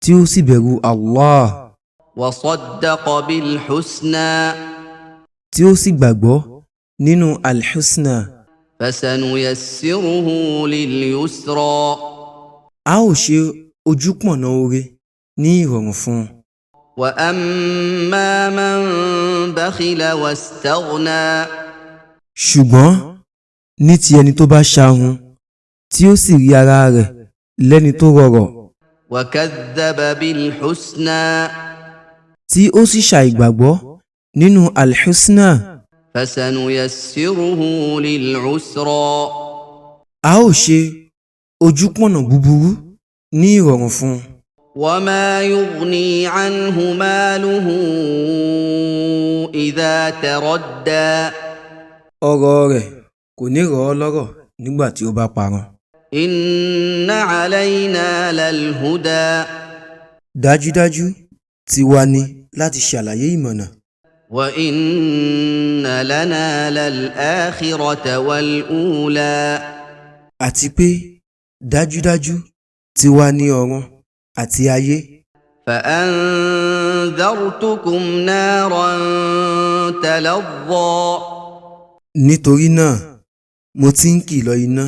tí ó sì bẹ̀rù Allah, وصدق بالحسنى. tí ó sì gbàgbọ́ nínú al-husna, فسنيسره لليسرى. a ó ṣe ojúpọ̀nà oore ní ìrọ̀rùn fún un. وأما من بخل واستغنى. ṣùgbọ́n ní ti ẹni tó bá ṣahun tí ó sì rí ara rẹ̀ lẹ́ni tó rọrọ̀, وكذب بالحسنى. tí ó sì ṣàìgbàgbọ́ nínú al-husna, فسنيسره للعسرى. a ó ṣe ojúpọ̀nà búburú ní ìrọ̀rùn fún un. وما يغني عنه ماله إذا تردى. ọrọ̀ rẹ̀ kò ní rọ̀ ọ́ lọ́rọ̀ nígbà tí ó bá parun. إن علينا للهدى. dájúdájú tiwa ni láti ṣàlàyé ìmọ̀nà. وإن لنا للآخرة والأولى. àti pé dájúdájú tiwa ni ọ̀run àti ayé. فأنذرتكم نارا تلظى. nítorí náà mo ti ń kìlọ̀ iná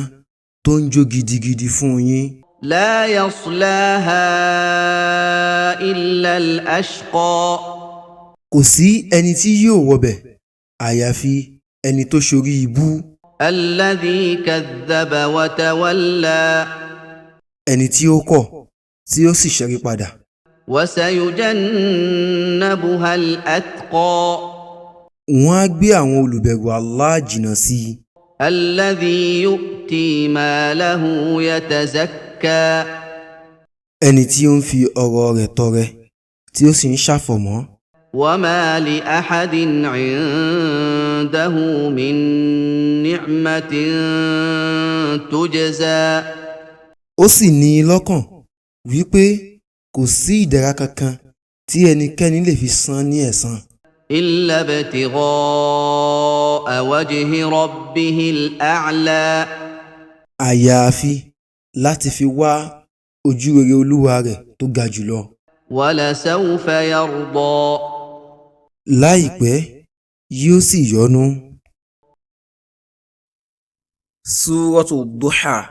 tó ń jó gidigidi fún yín. لا يصلاها إلا الأشقى. kò sí ẹni tí yóò wọbẹ̀ àyàfi ẹni tó ṣorí ibú. الذي كذب وتولى. ẹni tí ó kọ̀ tí ó sì ṣẹ́rí padà. وسيجنبها الأتقى. wọ́n á gbé àwọn olùbẹ̀rù Allah jìnnà sí i. الذي يؤتي ماله يتزكى. ẹni tí ó ń fi ọrọ̀ rẹ̀ tọrẹ tí ó sì ń ṣàfọ̀mọ́. وما لأحد عنده من نعمة تجزى. ó sì ní i lọ́kàn wípé kò sí ìdẹ̀ra kankan tí ẹnikẹ́ni lè fi san ní ẹ̀san. إلا ابتغاء وجه ربه الأعلى. àyàfi láti fi wá ojú rere olúwa rẹ̀ tó ga jùlọ. ولسوف يرضى. láìpẹ́ yóò sì yọ́nú. Súratu Duha.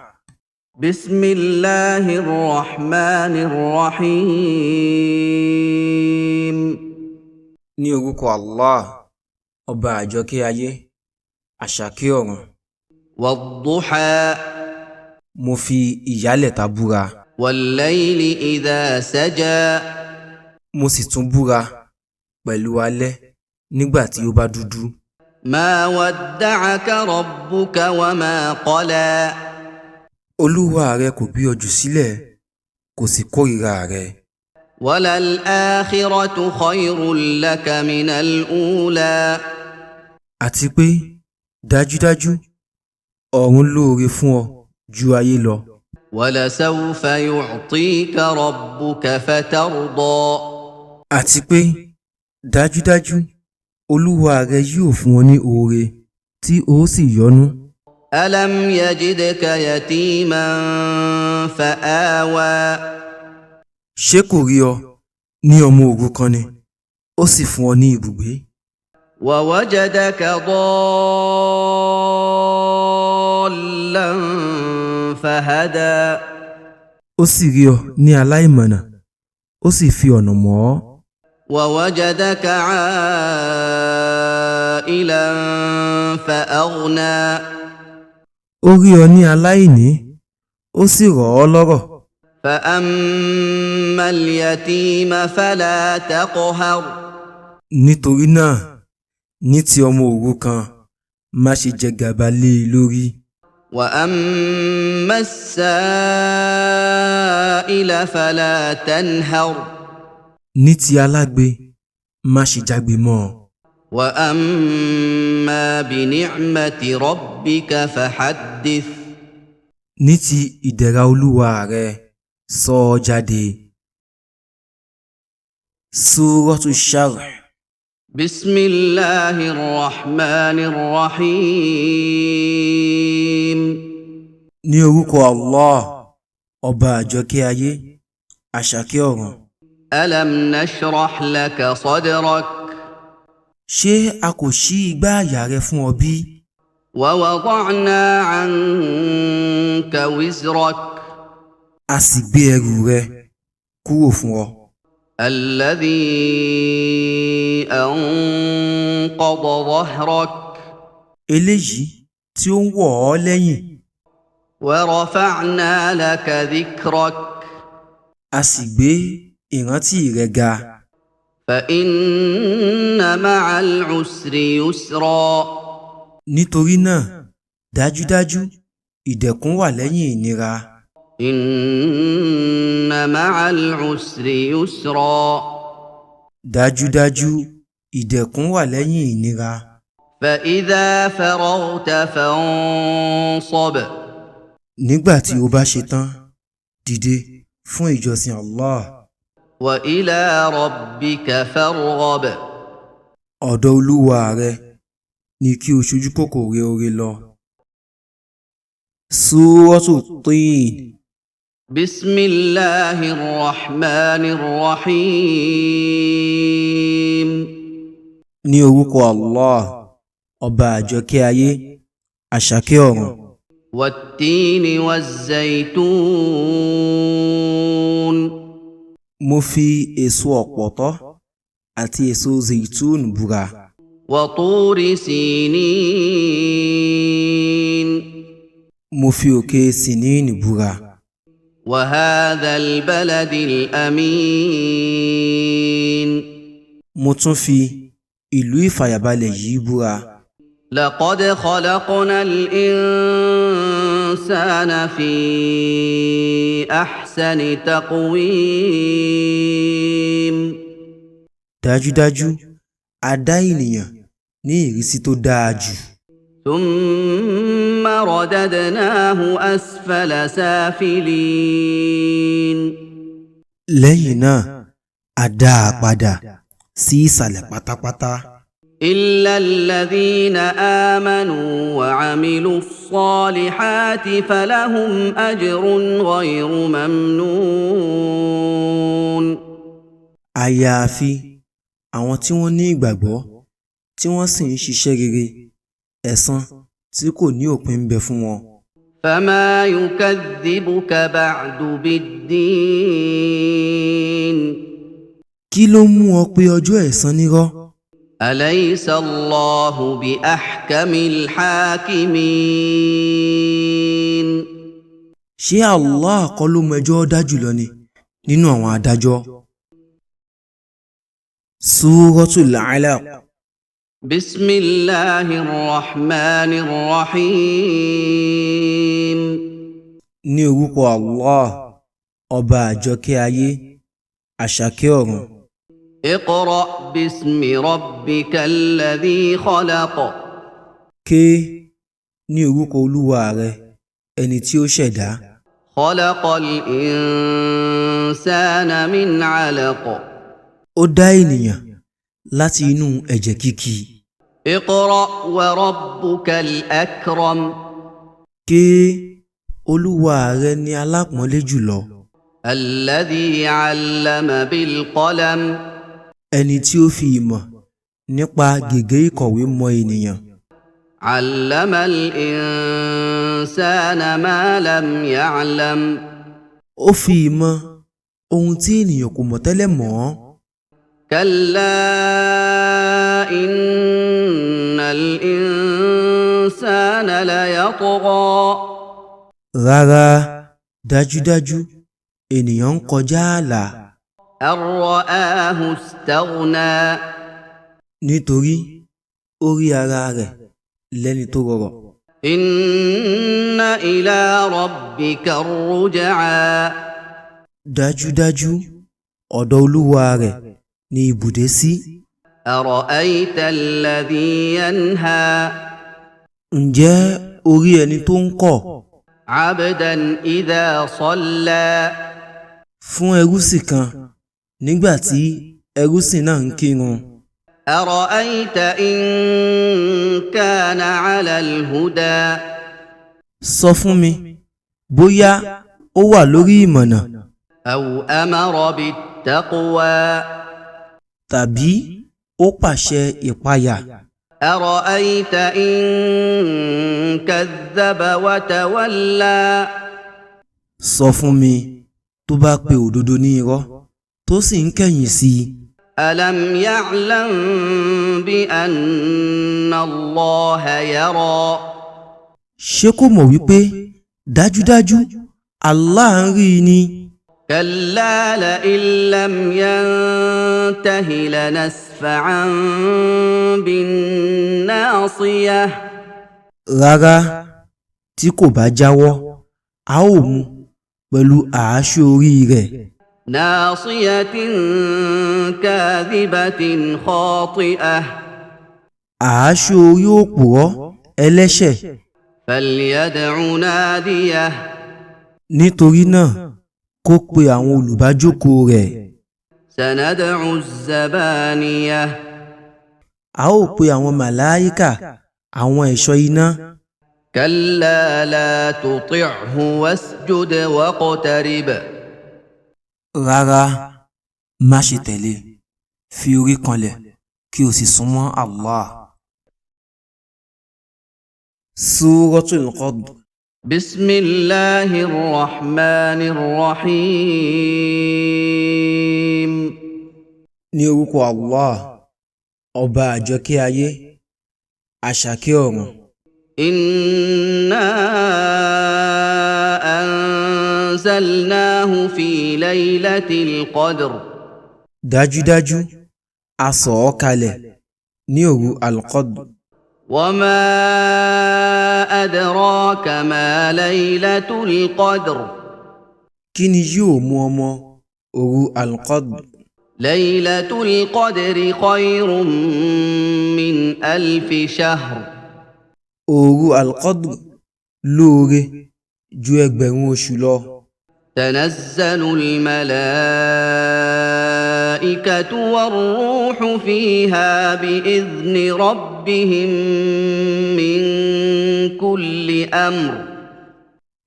بسم الله الرحمن الرحيم. ní orúkọ Allah, ọba àjọkẹ́ ayé, àṣàkẹ́ ọ̀run. والضحى. mo fi ìyálẹ̀ta búra. والليل إذا سجى. mo sì tún búra pẹ̀lú alẹ́ nígbà tí ó bá dúdú. ما ودعك ربك وما قلى. olúwa rẹ kò gbé ọ jù sílẹ̀, kò sì kórìíra rẹ. وللآخرة خير لك من الأولى. àti pé dájúdájú ọ̀run lóore fún ọ ju ayé lọ. ولسوف يعطيك ربك فترضى. àti pé dájúdájú olúwa rẹ yóò fún ọ ní oore tí ó sì yọ́nú. ألم يجدك يتيما فآوى ṣé kò rí ọ ní ọmọ òrukàn ni ó sì fún ọ ní ibùgbé. ووجدك ضالا فهدى ó sì rí ọ ní aláìmọ̀nà ó sì fi ọ̀nà mọ̀ ọ́. ووجدك عائلا فأغنى ó rí ọ ní aláìní ó sì rọ̀ ọ́ lọ́rọ̀. فأما اليتيم فلا تقهر nítorí náà ní ti ọmọ òrukàn má ṣe jẹ gàba lé e lórí. وأما السائل فلا تنهر ní ti alágbe má ṣe jágbe mọ́ ọ. وأما بنعمة ربك فحدث ní ti ìdẹ̀ra olúwa rẹ sọ ọ́ jáde. Suratu Sharh. بسم الله الرحمن الرحيم ní orúkọ Allah ọba àjọkẹ́ ayé àṣàkẹ́ ọ̀run. ألم نشرح لك صدرك ṣé a kò ṣí igbá àyà rẹ fún ọ bí? ووضعنا عنك وزرك a sì gbé ẹrù rẹ kúrò fún ọ. الذي أنقض ظهرك eléyìí tí ó ń wọ̀ ọ́ lẹ́yìn. ورفعنا لك ذكرك a sì gbé ìrántí rẹ ga. فإن مع العسر يسرا nítorí náà dájúdájú ìdẹ̀kùn wà lẹ́yìn ìnira. إن مع العسر يسرا dájúdájú ìdẹ̀kùn wà lẹ́yìn ìnira. فإذا فرغت فانصب nígbà tí o bá ṣe tán dìde fún ìjọsìn Allah. وإلى ربك فارغب ọ̀dọ̀ olúwa rẹ ni kí o ṣojú kòkòrò oore lọ. Suratu Tin. بسم الله الرحمن الرحيم ní orúkọ Allah ọba àjọkẹ́ ayé àṣàkẹ́ ọ̀run. والتين والزيتون mo fi èso ọ̀pọ̀tọ́ àti èso zaitun búra. وطور سينين mo fi òkè Sìníìnì búra. وهذا البلد الأمين mo tún fi ìlú ìfàyàbalẹ̀ yìí búra. لقد خلقنا الإنسان في أحسن تقويم dájúdájú a dá ènìyàn ní ìrísí tó dáa jù. ثم رددناه أسفل سافلين lẹ́yìn náà a dá a padà sí ìsàlẹ̀ pátápátá. إلا الذين آمنوا وعملوا الصالحات فلهم أجر غير ممنون àyàfi àwọn tí wọ́n ní ìgbàgbọ́ tí wọ́n sì ń ṣiṣẹ́ rere ẹ̀san tí kò ní òpin ń bẹ fún wọn. فما يكذبك بعد بالدين kí ló mú ọ pé ọjọ́ ẹ̀san nírọ́? أليس الله بأحكم الحاكمين ṣé Allah kọ́ ló mọ ẹjọ́ dá jùlọ ni nínú àwọn adájọ́? Suratul Alaq. بسم الله الرحمن الرحيم ní orúkọ Allah ọba àjọkẹ́ ayé àṣàkẹ́ ọ̀run. اقرأ باسم ربك الذي خلق ké ní orúkọ olúwa rẹ ẹni tí ó ṣẹ̀dá. خلق الإنسان من علق ó dá ènìyàn láti inú ẹ̀jẹ̀ kíkì. اقرأ وربك الأكرم. Ké, Olúwa rẹ ni alápọ̀nlé jùlọ. الذي علم بالقلم. Ẹni tí ó fi ìmọ̀ nípa gègé ìkọ̀wé mọ ènìyàn. علم الإنسان ما لم يعلم. Ó fi ìmọ̀ ohun tí ènìyàn kò mọ̀ tẹ́lẹ̀ mọ̀ ọ́. كلا إن الإنسان ليطغى. Rárá, dájúdájú ènìyàn ń kọjá ààlà. أن رآه استغنى. Nítorí ó rí ara rẹ̀ lẹ́ni tó rọrọ̀. إن إلى ربك الرجعى. Dájúdájú ọ̀dọ̀ Olúwa rẹ̀ ni ibùdé sí. أرأيت الذي ينهى. Ǹjẹ́ o rí ẹni tó ń kọ̀ عبدا إذا صلى. fún ẹrúsìn kan nígbà tí ẹrúsìn náà ń kírun? أرأيت إن كان على الهدى. Sọ fún mi bóyá ó wà lórí ìmọ̀nà أو أمر بالتقوى. tàbí ó pàṣẹ ìpayà. أرأيت إن كذب وتولى. Sọ fún mi tó bá pe òdodo ní irọ́ tó sì ń kẹ̀yìn sí i. ألم يعلم بأن الله يرى. Ṣé kò mọ̀ wípé dájúdájú Allah ń rí i ni? كلا لئن لم ينته لنسفعا بالناصية. Rárá, tí kò bá jáwọ́ a ó mú pẹ̀lú àáṣó orí rẹ̀. ناصية كاذبة خاطئة. Àáṣó orí òpùrọ́ ẹlẹ́ṣẹ̀. فليدع ناديه. Nítorí náà kó pe àwọn olùbájókòó rẹ̀. سندع الزبانية. A ó pe àwọn màláíkà, àwọn ẹ̀ṣọ́ iná. كلا لا تطعه واسجد واقترب. Rárá, má ṣe tẹ̀lé, fi orí kanlẹ̀ kí o sì súnmọ́ Allah. Suratul Qadr. بسم الله الرحمن الرحيم. Ní orúkọ Allah, ọba àjọkẹ́ ayé, àṣàkẹ́ ọ̀run. إنا أنزلناه في ليلة القدر. Dájúdájú a sọ̀ ọ́ kalẹ̀ ní òru Al-Qadr. وما أدراك ما ليلة القدر. Kí ni yóò mú ọmọ òru Al-Qadr? ليلة القدر خير من 1000 شهر. Òru Al-Qadr lóore ju ẹgbẹ̀rún oṣù lọ. تنزل الملائكة والروح فيها بإذن ربهم من كل أمر.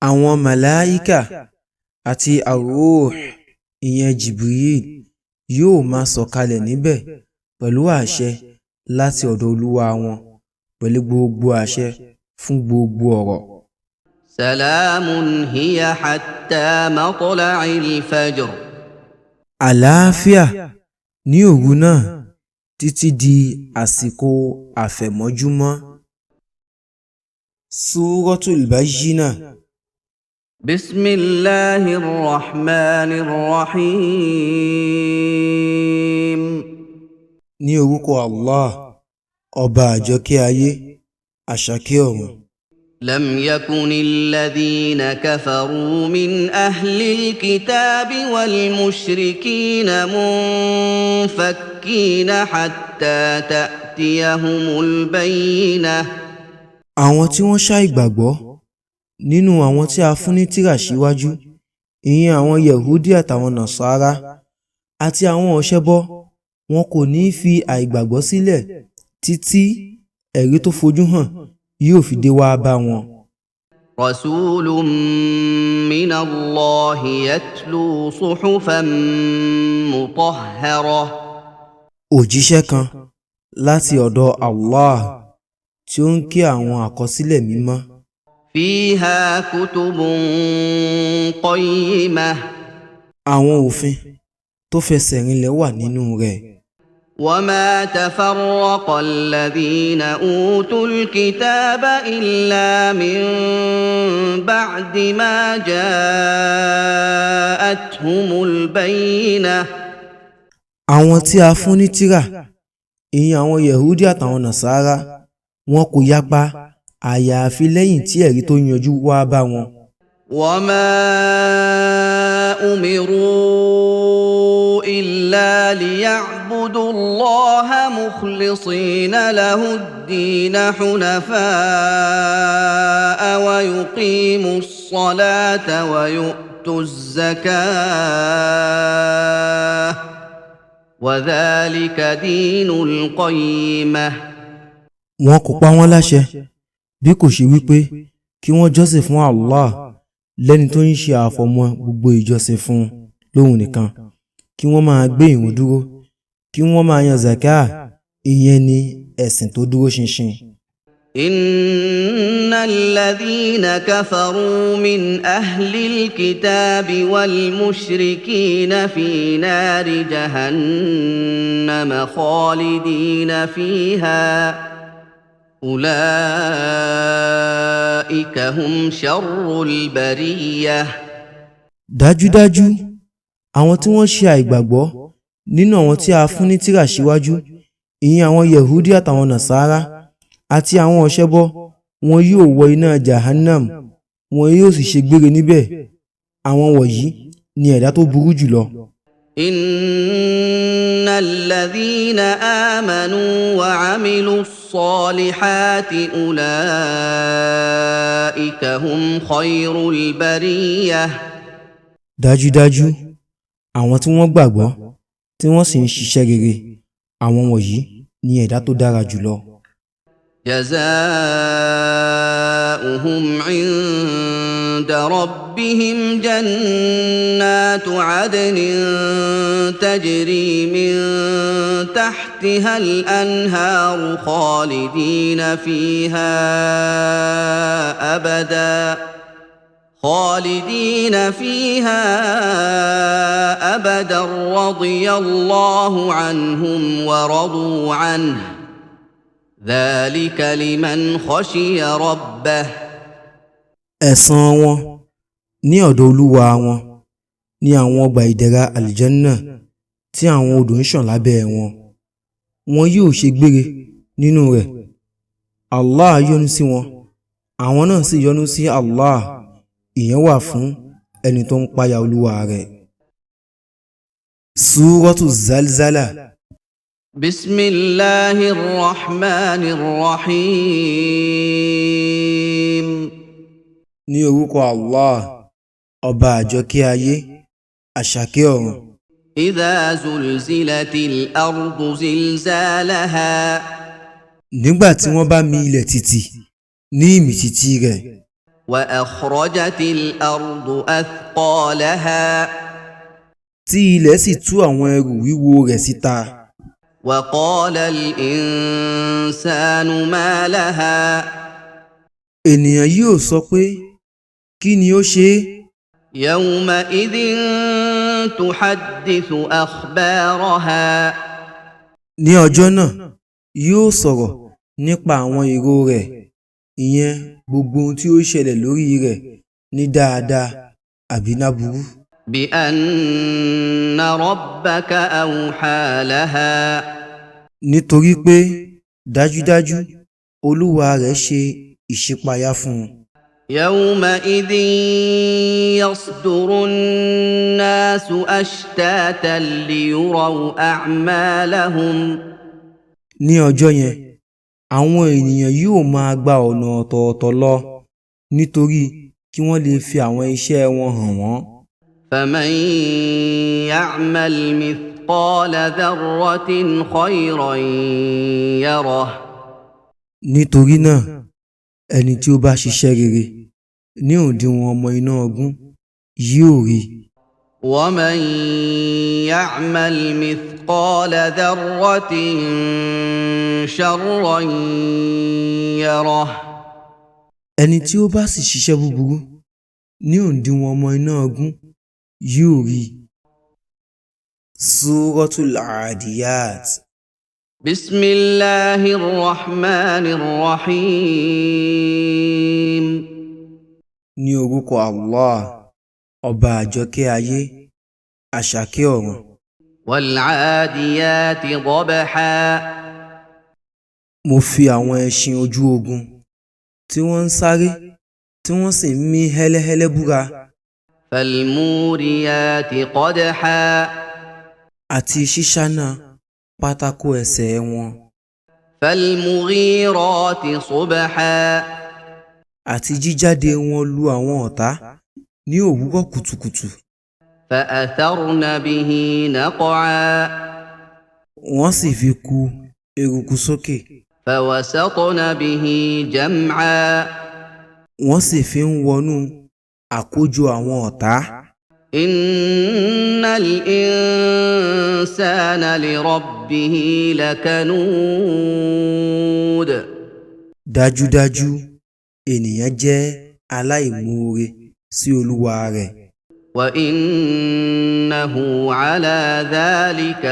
Àwọn màláíkà àti ar-Ruh, ìyẹn Jibril, yóò máa sọ̀kalẹ̀ níbẹ̀ pẹ̀lú àṣẹ láti ọ̀dọ̀ Olúwa wọn, pẹ̀lú gbogbo àṣẹ fún gbogbo ọ̀rọ̀. سلام هي حتى مطلع الفجر. Àlàáfíà ní òru náà títí di àsìkò àfẹ̀mọ́júmọ́. Suratul Bayyinah. بسم الله الرحمن الرحيم. Ní orúkọ Allah, ọba àjọkẹ́ ayé, àṣàkẹ́ ọ̀run. لم يكن الذين كفروا من أهل الكتاب والمشركين منفكين حتى تأتيهم البينة. Àwọn tí wọ́n ṣàìgbàgbọ́ nínú àwọn tí a fún ní tírà síwájú, ìyẹn àwọn Yẹ̀húdí àtàwọn Nàsárá àti àwọn ọ̀ṣẹ́bọ, wọn kò ní fi àìgbàgbọ́ sílẹ̀ títí ẹ̀rí tó fojú hàn yóò fi dé wá bá wọn. رسول من الله يتلو صحفا مطهرة. òjíṣẹ́ kan láti ọ̀dọ̀ Allah tí ó ń ké àwọn àkọsílẹ̀ mímọ́. فيها كتب قيمة. àwọn òfin tó fẹsẹ̀ rinlẹ̀ wà nínú rẹ̀. وما تفرق الذين أوتوا الكتاب إلا من بعد ما جاءتهم البينة. àwọn tí a fún ní tírà ìyẹn àwọn Yehudi àtàwọn Nasara wọn kò yapa àyàfi lẹ́yìn tí ẹ̀rí tó yanjú wá bá wọn. وما أمروا إلا ليعبدوا الله مخلصين له الدين حنفاء ويقيموا الصلاة ويؤتوا الزكاة وذلك دين القيمة. wọn kò pa wọ́n láṣẹ bí kò ṣe wípé kí wọ́n jọ́sìn fún Allah lẹ́ni tó ń ṣe àfọ̀mọ́ gbogbo ìjọsìn fún lóhun nìkan, kí wọ́n máa gbé ìrun dúró, kí wọ́n máa yan zakat, ìyẹn ni ẹ̀sìn tó dúró ṣinṣin. إن الذين كفروا من أهل الكتاب والمشركين في نار جهنم خالدين فيها أولئك هم شر البرية. dájúdájú àwọn tí wọ́n ṣe àìgbàgbọ́ nínú àwọn tí a fún ní tírà síwájú ìyẹn àwọn Yehudi àtàwọn Nasara àti àwọn ọ̀ṣẹ́bọ wọn yóò wọ iná Jahannam wọn yóò sì ṣe gbére níbẹ̀. àwọn wọ̀nyí ni ẹ̀dá tó burú jùlọ. إن الذين آمنوا وعملوا الصالحات أولئك هم خير البرية. dájúdájú àwọn tí wọ́n gbàgbọ́ tí wọ́n sì ń ṣiṣẹ́ rere àwọn wọ̀nyí ni ẹ̀dá tó dára jùlọ. جزاؤهم عند ربهم جنات عدن تجري من تحتها الأنهار خالدين فيها أبدا رضي الله عنهم ورضوا عنه ذلك لمن خشي ربه. ẹ̀san wọn ní ọ̀dọ̀ Olúwa wọn ní àwọn ọgbà ìdẹ̀ra àlìjánná tí àwọn odò ń ṣàn lábẹ́ wọn. wọn yóò ṣe gbére nínú rẹ̀. Allah yọ́nú sí wọn àwọn náà sì yọ́nú sí Allah. ìyẹn wà fún ẹni tó ń páyà Olúwa rẹ̀. Súrọ́tù Zalzala. بسم الله الرحمن الرحيم. ní orúkọ Allah ọba àjọkẹ́ ayé àṣàkẹ́ ọ̀run. إذا زلزلت الأرض زلزالها. nígbà tí wọ́n bá mì ilẹ̀ tìtì ní ìmìtìtì rẹ̀. وأخرجت الأرض أثقالها. tí ilẹ̀ sì tú àwọn ẹrù wíwo rẹ̀ síta. وقال الإنسان ما لها. ènìyàn yóò sọ pé kí ni ó ṣe é. يومئذ تحدث أخبارها. ní ọjọ́ náà yóò sọ̀rọ̀ nípa àwọn èrò rẹ̀ ìyẹn gbogbo ohun tí ó ṣẹlẹ̀ lórí rẹ̀ ní dáadáa àbí láburú. بأن ربك أوحى لها. nítorí pé dájúdájú Olúwa rẹ̀ ṣe ìṣípayá fún un. يومئذ يصدر الناس أشتاتا ليروا أعمالهم. ní ọjọ́ yẹn àwọn ènìyàn yóò máa gba ọ̀nà ọ̀tọ̀ọ̀tọ̀ lọ nítorí kí wọ́n lè fi àwọn iṣẹ́ wọn hàn wọ́n. فمن يعمل مثقال مثقال ذرة خيرا يره. nítorí náà ẹni tí ó bá ṣiṣẹ́ rere ní òdiwọ̀n ọmọ iná ogún yóò rí. ومن يعمل مثقال ذرة شرا يره. ẹni tí ó bá sì ṣiṣẹ́ búburú ní òdiwọ̀n ọmọ iná ogún yóò rí. Suratul Adiyat. بسم الله الرحمن الرحيم. ní orúkọ Allah, ọba àjọkẹ́ ayé àṣàkẹ́ ọ̀run. والعاديات ضبحا. mo fi àwọn ẹṣin ojú ogun tí wọ́n ń sáré tí wọ́n sì ń mí hẹ́lẹ́hẹ́lẹ́ búra. فالموريات قدحا. àti ṣíṣánà pátákó ẹsẹ̀ wọn. فالمغيرات صبحا. àti jíjáde wọn lu àwọn ọ̀tá ní òwúrọ̀ kùtùkùtù. فأثرن به نقعا. wọ́n sì fi ku eruku sókè. فوسطن به جمعا. wọ́n sì fi ń wọnú àkójọ àwọn ọ̀tá. إن الإنسان لربه لكنود. dájúdájú ènìyàn jẹ́ aláìmoore sí olúwa rẹ̀. وإنه على ذلك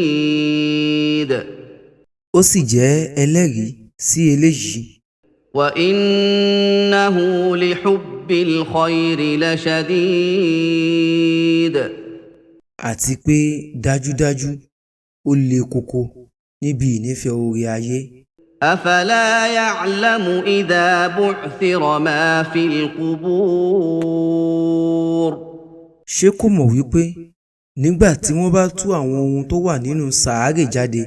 لشهيد. ó sì jẹ́ ẹlẹ́rìí sí eléyìí. وإنه لحب الخير لشديد. àti pé dájúdájú ó le koko níbi ìnífẹ̀ẹ́ oore ayé. أفلا يعلم إذا بعثر ما في القبور. ṣé kò mọ̀ wípé nígbà tí wọ́n bá tú àwọn ohun tó wà nínú sàárè jáde.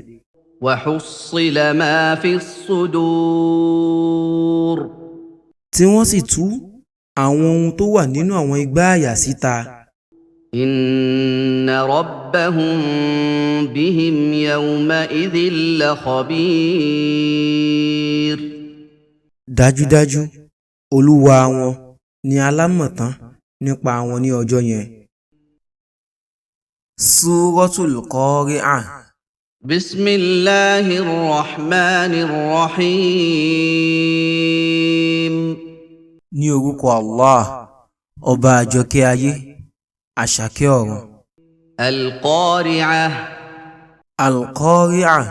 وحصل ما في الصدور. tí wọ́n sì tú àwọn ohun tó wà nínú àwọn igbá àyà síta. إن ربهم بهم يومئذ لخبير. dájúdájú olúwa wọn ni alámọ̀tán nípa wọn ní ọjọ́ yẹn. Suratul Qari'ah. بسم الله الرحمن الرحيم. ní orúkọ Allah, ọba àjọkẹ́ ayé àṣàkẹ́ ọ̀run. القارعة. Al-Qari'ah,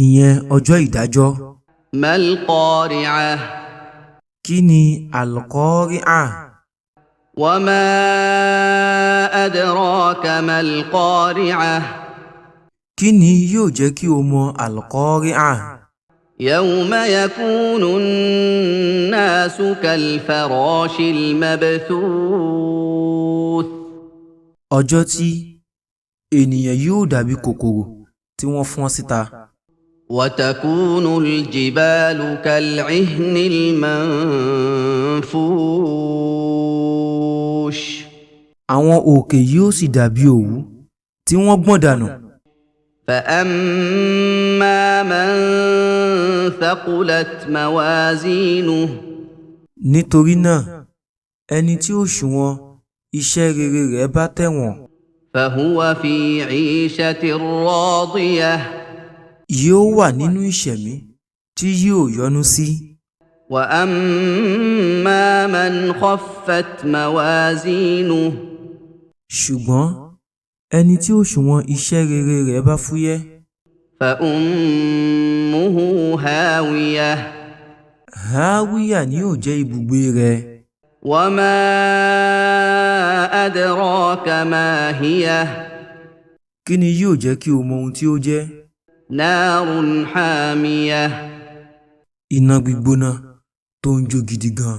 ìyẹn ọjọ́ ìdájọ́. ما القارعة. kí ni Al-Qari'ah? وما أدراك ما القارعة. kí ni yóò jẹ́ kí o mọ Al-Qari'ah? يوم يكون الناس كالفراش المبثوث. ọjọ́ tí ènìyàn yóò dàbí kòkòrò tí wọ́n fọ́n síta. وتكون الجبال كالعهن المنفوش. àwọn òkè yóò sì dàbí òwú tí wọ́n gbọ̀n dànù. فأما من ثقلت موازينه. nítorí náà ẹni tí òṣùwọ̀n iṣẹ́ rere rẹ̀ bá tẹ̀wọ̀n. فهو في عيشة راضية. yóò wà nínú ìṣẹ̀mí tí yóò yọ́nú sí. وأما من خفت موازينه. ṣùgbọ́n ẹni tí òṣùwọ̀n iṣẹ́ rere rẹ̀ bá fúyẹ́. فأمه هاوية. háwíyà ni yóò jẹ́ ibùgbé rẹ̀. وما أدراك ما هي. kí ni yóò jẹ́ kí o mọ ohun tí ó jẹ́? نار حامية. iná gbígbóná tó ń jó gidi gan.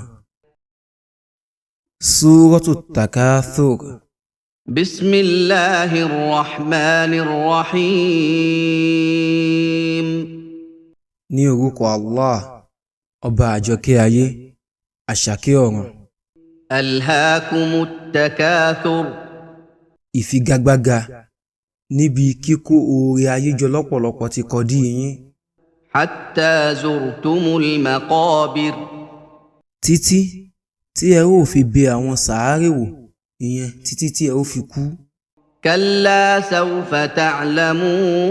Suratut Takathur. بسم الله الرحمن الرحيم. ní orúkọ Allah, ọba àjọkẹ́ ayé àṣàkẹ́ ọ̀run. ألهاكم التكاثر. ìfigagbága níbi kíkó oore ayé jọ lọ́pọ̀lọpọ̀ ti kọdí yín. حتى زرتم المقابر títí tí ẹ ó fi bẹ àwọn sàárè wò, ìyẹn títí tí ẹ ó fi kú. كلا سوف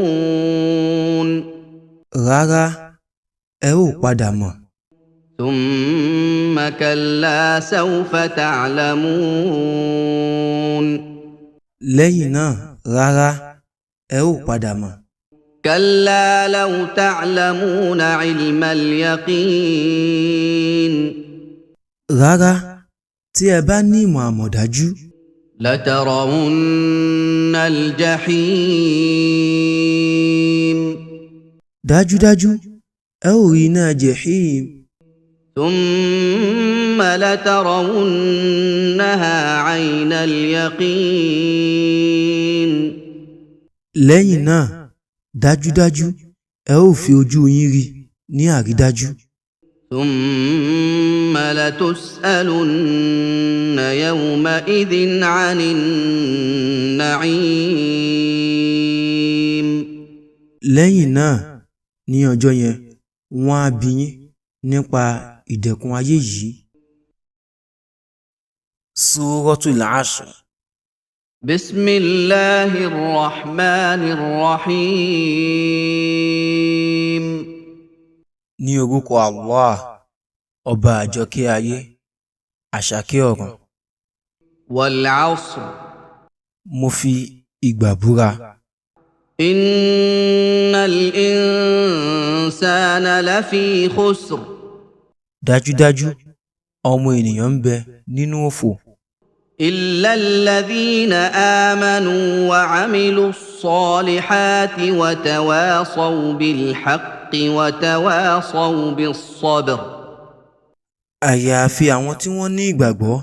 تعلمون rárá ẹ ó padà mọ̀. ثم كلا سوف تعلمون lẹ́yìn náà rárá ẹ ó padà mọ̀. كلا لو تعلمون علم اليقين rárá tí ẹ bá ní ìmọ̀ àmọ̀dájú, لترون الجحيم dájúdájú ẹ ó rí iná jẹ̀hím. ثم لترونها عين اليقين lẹ́yìn náà dájúdájú ẹ ó fi ojú yín rí ní àrídájú. ثم لتسألن يومئذ عن النعيم lẹ́yìn náà ní ọjọ́ yẹn wọ́n á bi yín nípa ìdẹ̀kùn ayé yìí. Suratul Asr. بسم الله الرحمن الرحيم ní orúkọ Allah, ọba àjọkẹ́ ayé, àṣàkẹ́ ọ̀run. والعصر mo fi ìgbà búra. إن الإنسان لفي خسر dájúdájú ọmọ ènìyàn ń bẹ nínú òfò, إلا الذين آمنوا وعملوا الصالحات وتواصوا بالحق وتواصوا بالصبر àyàfi àwọn tí wọ́n ní ìgbàgbọ́,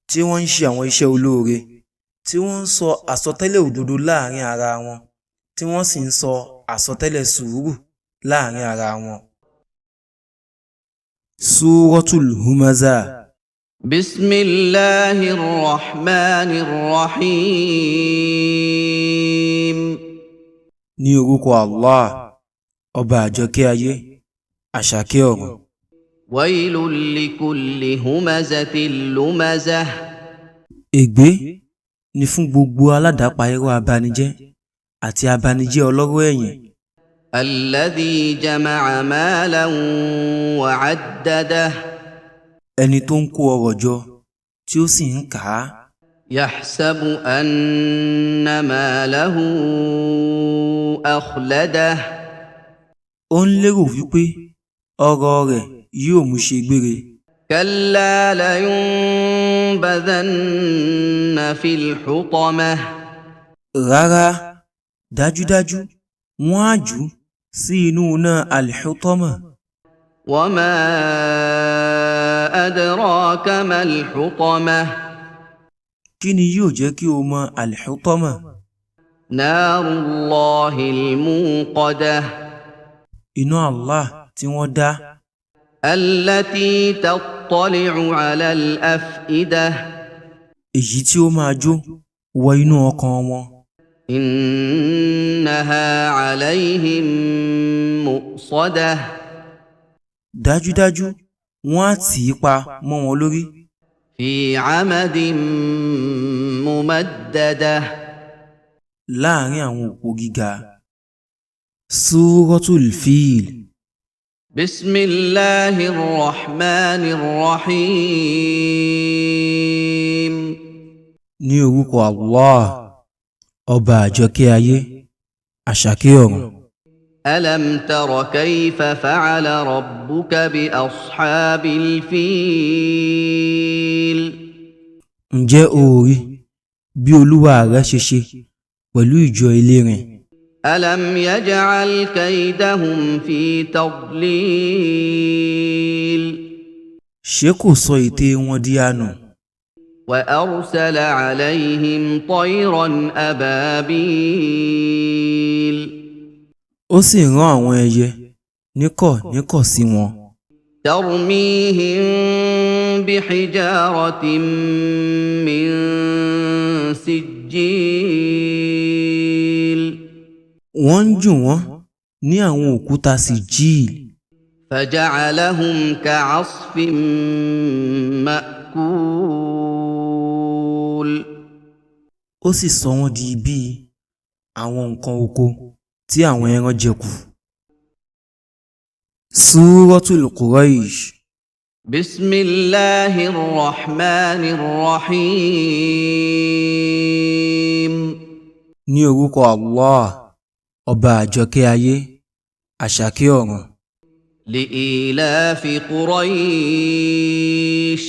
tí wọ́n ń ṣe àwọn iṣẹ́ olóore, tí wọ́n ń sọ àsọtẹ́lẹ̀ òdodo láàrin ara wọn, tí wọ́n sì ń sọ àsọtẹ́lẹ̀ sùúrù láàrin ara wọn. Suratul Humazah. بسم الله الرحمن الرحيم ní orúkọ Allah, ọba àjọkẹ́ ayé, àṣàkẹ́ ọ̀run. ويل لكل همزة لمزة ègbé ni fún gbogbo aládàápa irọ́ abanijẹ́ àti abanijẹ́ ọlọ́rọ̀ ẹ̀yìn, الذي جمع مالا وعدده ẹni tó ń kó ọrọ̀ jọ tí ó sì ń kà á. يحسب أن ماله أخلده ó ń lérò wípé ọrọ̀ rẹ̀ yóò mú ṣe gbére. كلا لينبذن في الحطمة rárá dájúdájú wọ́n á jù ú sí inú iná al-Hutama. وما أدراك ما الحطمة kí ni yóò jẹ́ kí o mọ al-Hutama? نار الله الموقدة iná Allah tí wọ́n dá, التي تطلع على الأفئدة èyí tí ó máa jó wọ inú ọkàn wọn. إنها عليهم مؤصدة dájúdájú wọ́n á tì í pa mọ́ wọn lórí في عمد ممددة láàrin àwọn òpó gíga. Suratul Fil. بسم الله الرحمن الرحيم ní orúkọ Allah, ọba àjọkẹ́ ayé, àṣàkẹ́ ọ̀run. ألم تر كيف فعل ربك بأصحاب الفيل ǹjẹ́ o rí bí olúwa rẹ ṣe ṣe pẹ̀lú ìjọ elérin? ألم يجعل كيدهم في تضليل ṣé kò sọ ète wọn di ànù? وأرسل عليهم طيرا أبابيل ó sì rán àwọn ẹyẹ níkọ̀ sí wọn, ترميهم بحجارة من سجيل wọ́n ń jù wọ́n ní àwọn òkúta sìjíìl. فجعلهم كعصف مأكول. ó sì sọ wọ́n di bíi àwọn nǹkan oko tí àwọn ẹran jẹ kù. Súratul Quraysh. بسم الله الرحمن الرحيم. ní orúkọ Allah, ọba àjọkẹ́ ayé àṣàkẹ́ ọ̀run. لإيلاف قريش.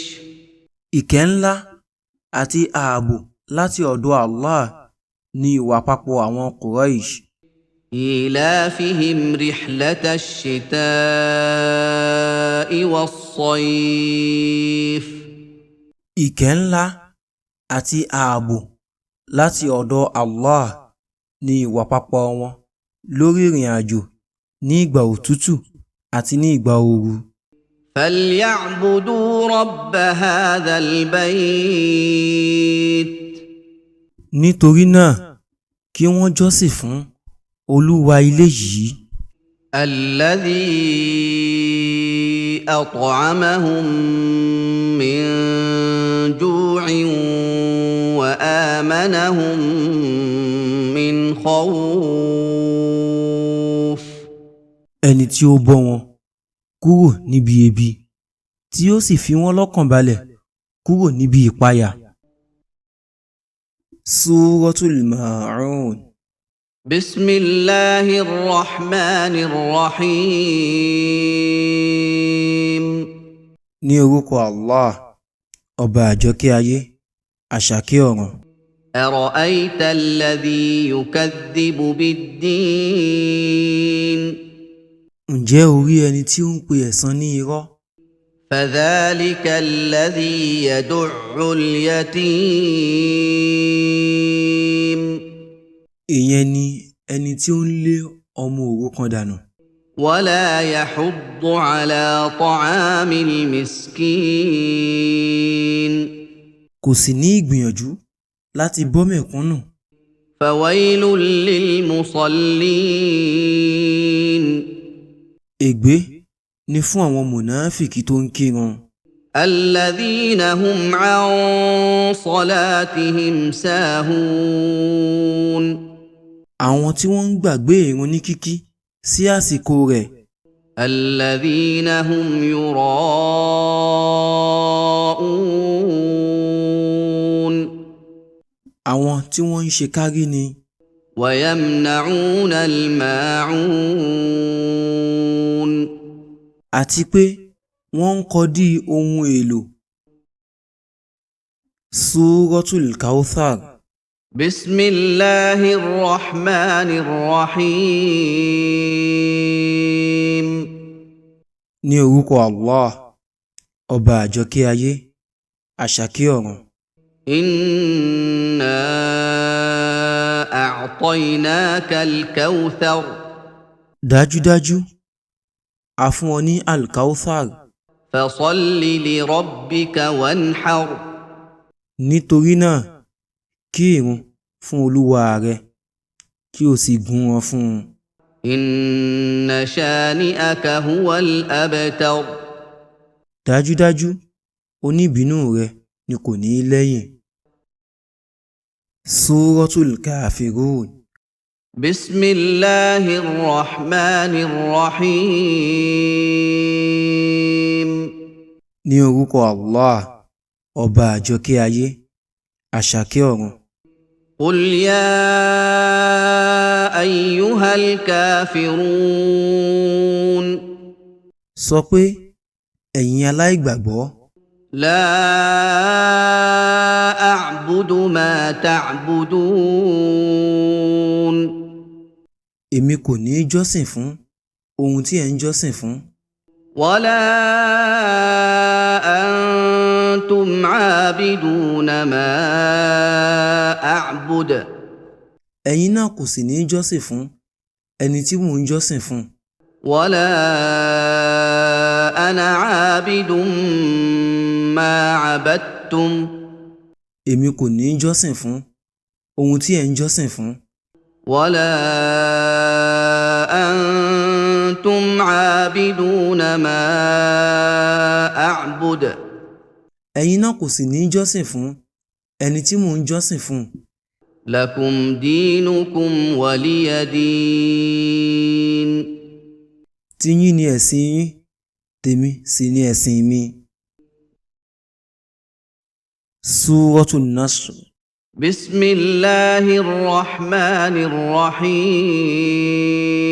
ìkẹ́ ńlá àti ààbò láti ọ̀dọ̀ Allah ní ìwà papọ̀ àwọn Quraysh. إيلافهم رحلة الشتاء والصيف. ìkẹ́ ńlá àti ààbò láti ọ̀dọ̀ Allah ní ìwà papọ̀ wọn lórí ìrìn àjò ní ìgbà òtútù àti ní ìgbà ooru. فليعبدوا رب هذا البيت. nítorí náà kí wọ́n jọ́sìn fún Olúwa ilé yìí. الذي أطعمهم من جوع وآمنهم من خوف. ẹni tí ó bọ́ wọn kúrò níbi ebi tí ó sì fi wọ́n lọ́kàn balẹ̀ kúrò níbi ìpayà. Súratul Ma'un. بسم الله الرحمن الرحيم. ní orúkọ Allah, ọba àjọkẹ́ ayé àṣàkẹ́ ọ̀run. أرأيت الذي يكذب بالدين. ǹjẹ́ o rí ẹni tí ó ń pe ẹ̀san ní irọ́? فذلك الذي يدع اليتيم. ìyẹn ni ẹni tí ó ń lé ọmọ òrukàn dànù. ولا يحض على طعام المسكين. kò sì ní ìgbìyànjú láti bọ́ mẹ̀kúnnù. فويل للمصلين. ègbé ni fún àwọn mùnáfìkì tó ń kírun. الذين هم عن صلاتهم ساهون. àwọn tí wọ́n ń gbàgbé ìrun ní kíkí sí àsìkò rẹ̀. الذين هم يراءون. àwọn tí wọ́n ń ṣe kárí ni. ويمنعون الماعون. àti pé wọ́n ń kọdí ohun èlò. Súratul Kawthar. بسم الله الرحمن الرحيم. ní orúkọ Allah, ọba àjọkẹ́ ayé àṣàkẹ́ ọ̀run. إنا أعطيناك الكوثر. dájúdájú a fún ọ ní Al-Kawthar. فصل لربك وانحر. nítorí náà kírun fún Olúwa rẹ kí o sì gún wọn fún un. إن شانئك هو الأبتر. dájúdájú oníbínú rẹ ni kò ní lẹ́yìn. Súratul Kafirun. بسم الله الرحمن الرحيم. ní orúkọ Allah, ọba àjọkẹ́ ayé àṣàkẹ́ ọ̀run. قل يا أيها الكافرون. sọ pé ẹ̀yin aláìgbàgbọ́. لا أعبد ما تعبدون. èmi kò ní í jọ́sìn fún ohun tí ẹ̀ ń jọ́sìn fún. ولا أنتم عابدون ما أعبد. ẹ̀yin náà kò sì ní í jọ́sìn fún ẹni tí mò ń jọ́sìn fún. ولا أنا عابد ما عبدتم. èmi kò ní í jọ́sìn fún ohun tí ẹ̀ ń jọ́sìn fún. ولا أنتم عابدون ما أعبد ẹ̀yin náà kò sì ní jọ́sìn fún ẹni tí mò ń jọ́sìn fún. لكم دينكم ولي دين. tiyín ni ẹ̀sìn yín tèmi sì ni ẹ̀sìn mi. Suratul Nasr. بسم الله الرحمن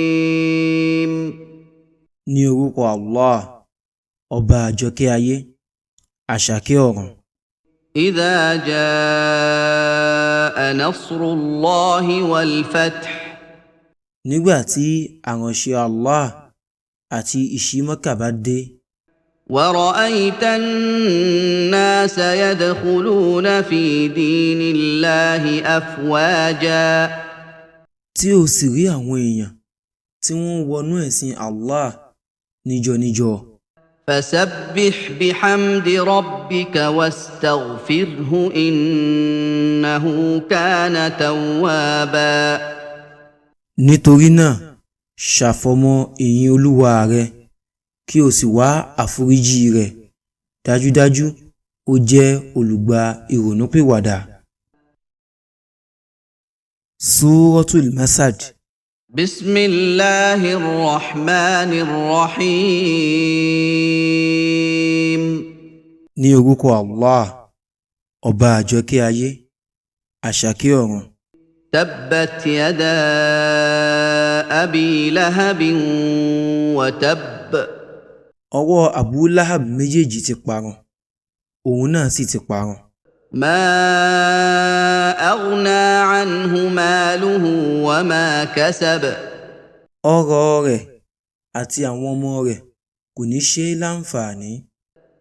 الرحيم. ní orúkọ Allah ọba àjọkẹ́ ayé àṣàkẹ́ ọ̀run. إذا جاء نصر الله والفتح. nígbà tí àránṣẹ́ Allah àti ìṣí Mákà bá dé. ورأيت الناس يدخلون في دين الله أفواجا. tí o sì rí àwọn èèyàn tí wọ́n wọnú ẹ̀sìn Allah níjọ-níjọ. فسبح بحمد ربك واستغفره إنه كان توابا. nítorí náà ṣàfọ̀mọ́ ìyìn Olúwa rẹ kí o sì wá àforíjì rẹ̀ dájúdájú ó jẹ́ olùgbà ìrònúpìwàdà. Suratul Masad. بسم الله الرحمن الرحيم. ní orúkọ Allah ọba àjọkẹ́ ayé àṣàkẹ́ ọ̀run. تبت يدا أبي لهب وتب. ọwọ́ Abu Lahab méjèèjì ti parun òun náà sì ti parun. ما أغنى عنه ماله وما كسب. ọrọ̀ rẹ̀ àti àwọn ọmọ rẹ̀ kò ní ṣe é láǹfààní.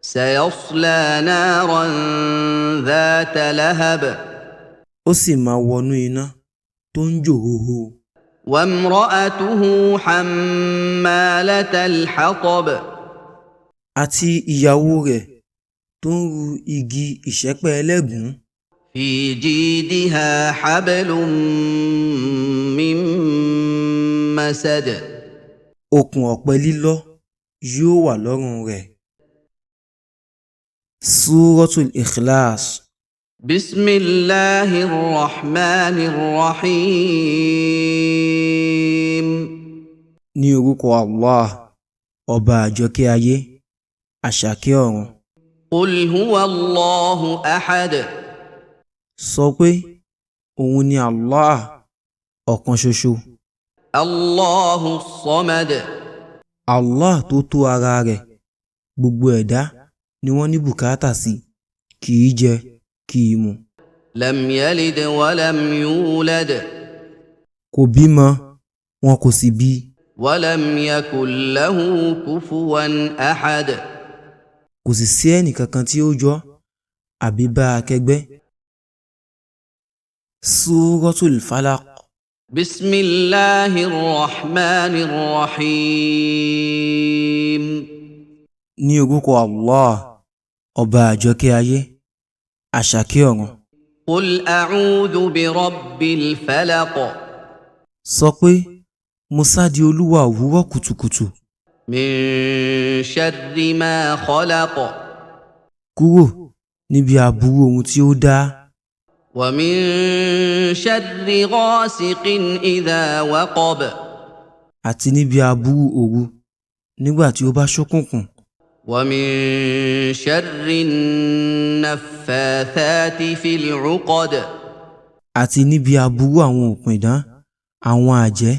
سيصلى نارا ذات لهب. ó sì máa wọnú iná tó ń jò hóhó. وامرأته حمالة الحطب. àti ìyàwó rẹ̀ tó ń ru igi ìṣẹ́pẹ́ ẹlẹ́gùn. في جيدها حبل من مسد. okùn ọ̀pẹ lílọ́ yóò wà lọ́rùn rẹ̀. Suratul Ikhlas. بسم الله الرحمن الرحيم. ní orúkọ Allah ọba àjọkẹ́ ayé àṣàkẹ́ ọ̀run. قل هو الله أحد. sọ pé òun ni Allah ọ̀kan ṣoṣo. الله الصمد. Allah tó tó ara rẹ̀ gbogbo ẹ̀dá ni wọ́n ní bùkátà sí kì í jẹ kì í mu. لم يلد ولم يولد. kò bímọ wọn kò sì bí. ولم يكن له كفوا أحد. kò sì sí ẹnìkankan tí ó jọ àbí bá akẹgbẹ́. Suratul Falaq. بسم الله الرحمن الرحيم. ní orúkọ Allah ọba àjọkẹ́ ayé àṣàkẹ́ ọ̀run. قل أعوذ برب الفلق. sọ pé mo sádi Olúwa òwúrọ̀ kùtùkùtù. من شر ما خلق. kúrò níbi aburú ohun tí ó dá. ومن شر غاسق إذا وقب. àti níbi aburú òru nígbà tí ó bá ṣókùnkùn. ومن شر النفاثات في العقد. àti níbi aburú àwọn òpìdán àwọn àjẹ́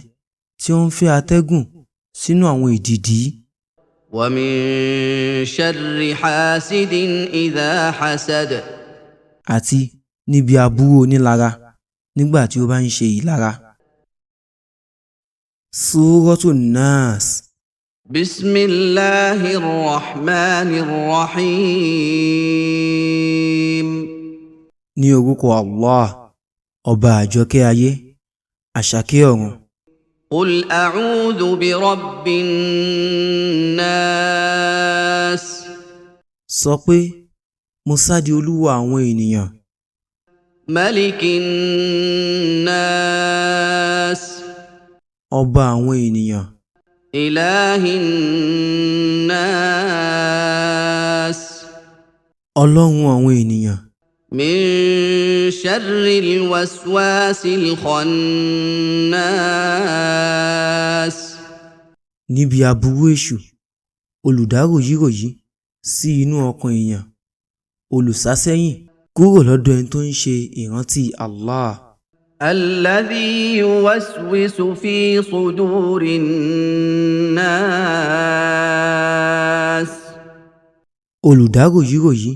tí ó ń fẹ́ atẹ́gùn sínú àwọn ìdìdí. ومن شر حاسد إذا حسد. àti níbi aburú onílara nígbà tí ó bá ń ṣe ìlara. Suratul Nas. بسم الله الرحمن الرحيم. ní orúkọ Allah ọba àjọkẹ́ ayé àṣàkẹ́ ọ̀run. قل أعوذ برب الناس. sọ pé mo sádi Olúwa àwọn ènìyàn. ملك الناس. ọba àwọn ènìyàn, إله الناس ọlọ́run àwọn ènìyàn, من شر الوسواس الخناس níbi aburú èṣù, olùdáròyíròyí sí inú ọkàn èèyàn, olùsásẹ́yìn kúrò lọ́dọ̀ ẹni tó ń ṣe ìrántí Allah. الذي يوسوس في صدور الناس olùdáròyíròyí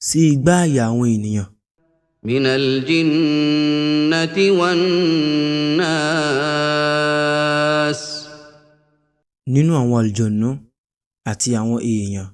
sí igbá àyà àwọn ènìyàn, من الجنة والناس nínú àwọn àlùjọ̀nnú àti àwọn èèyàn.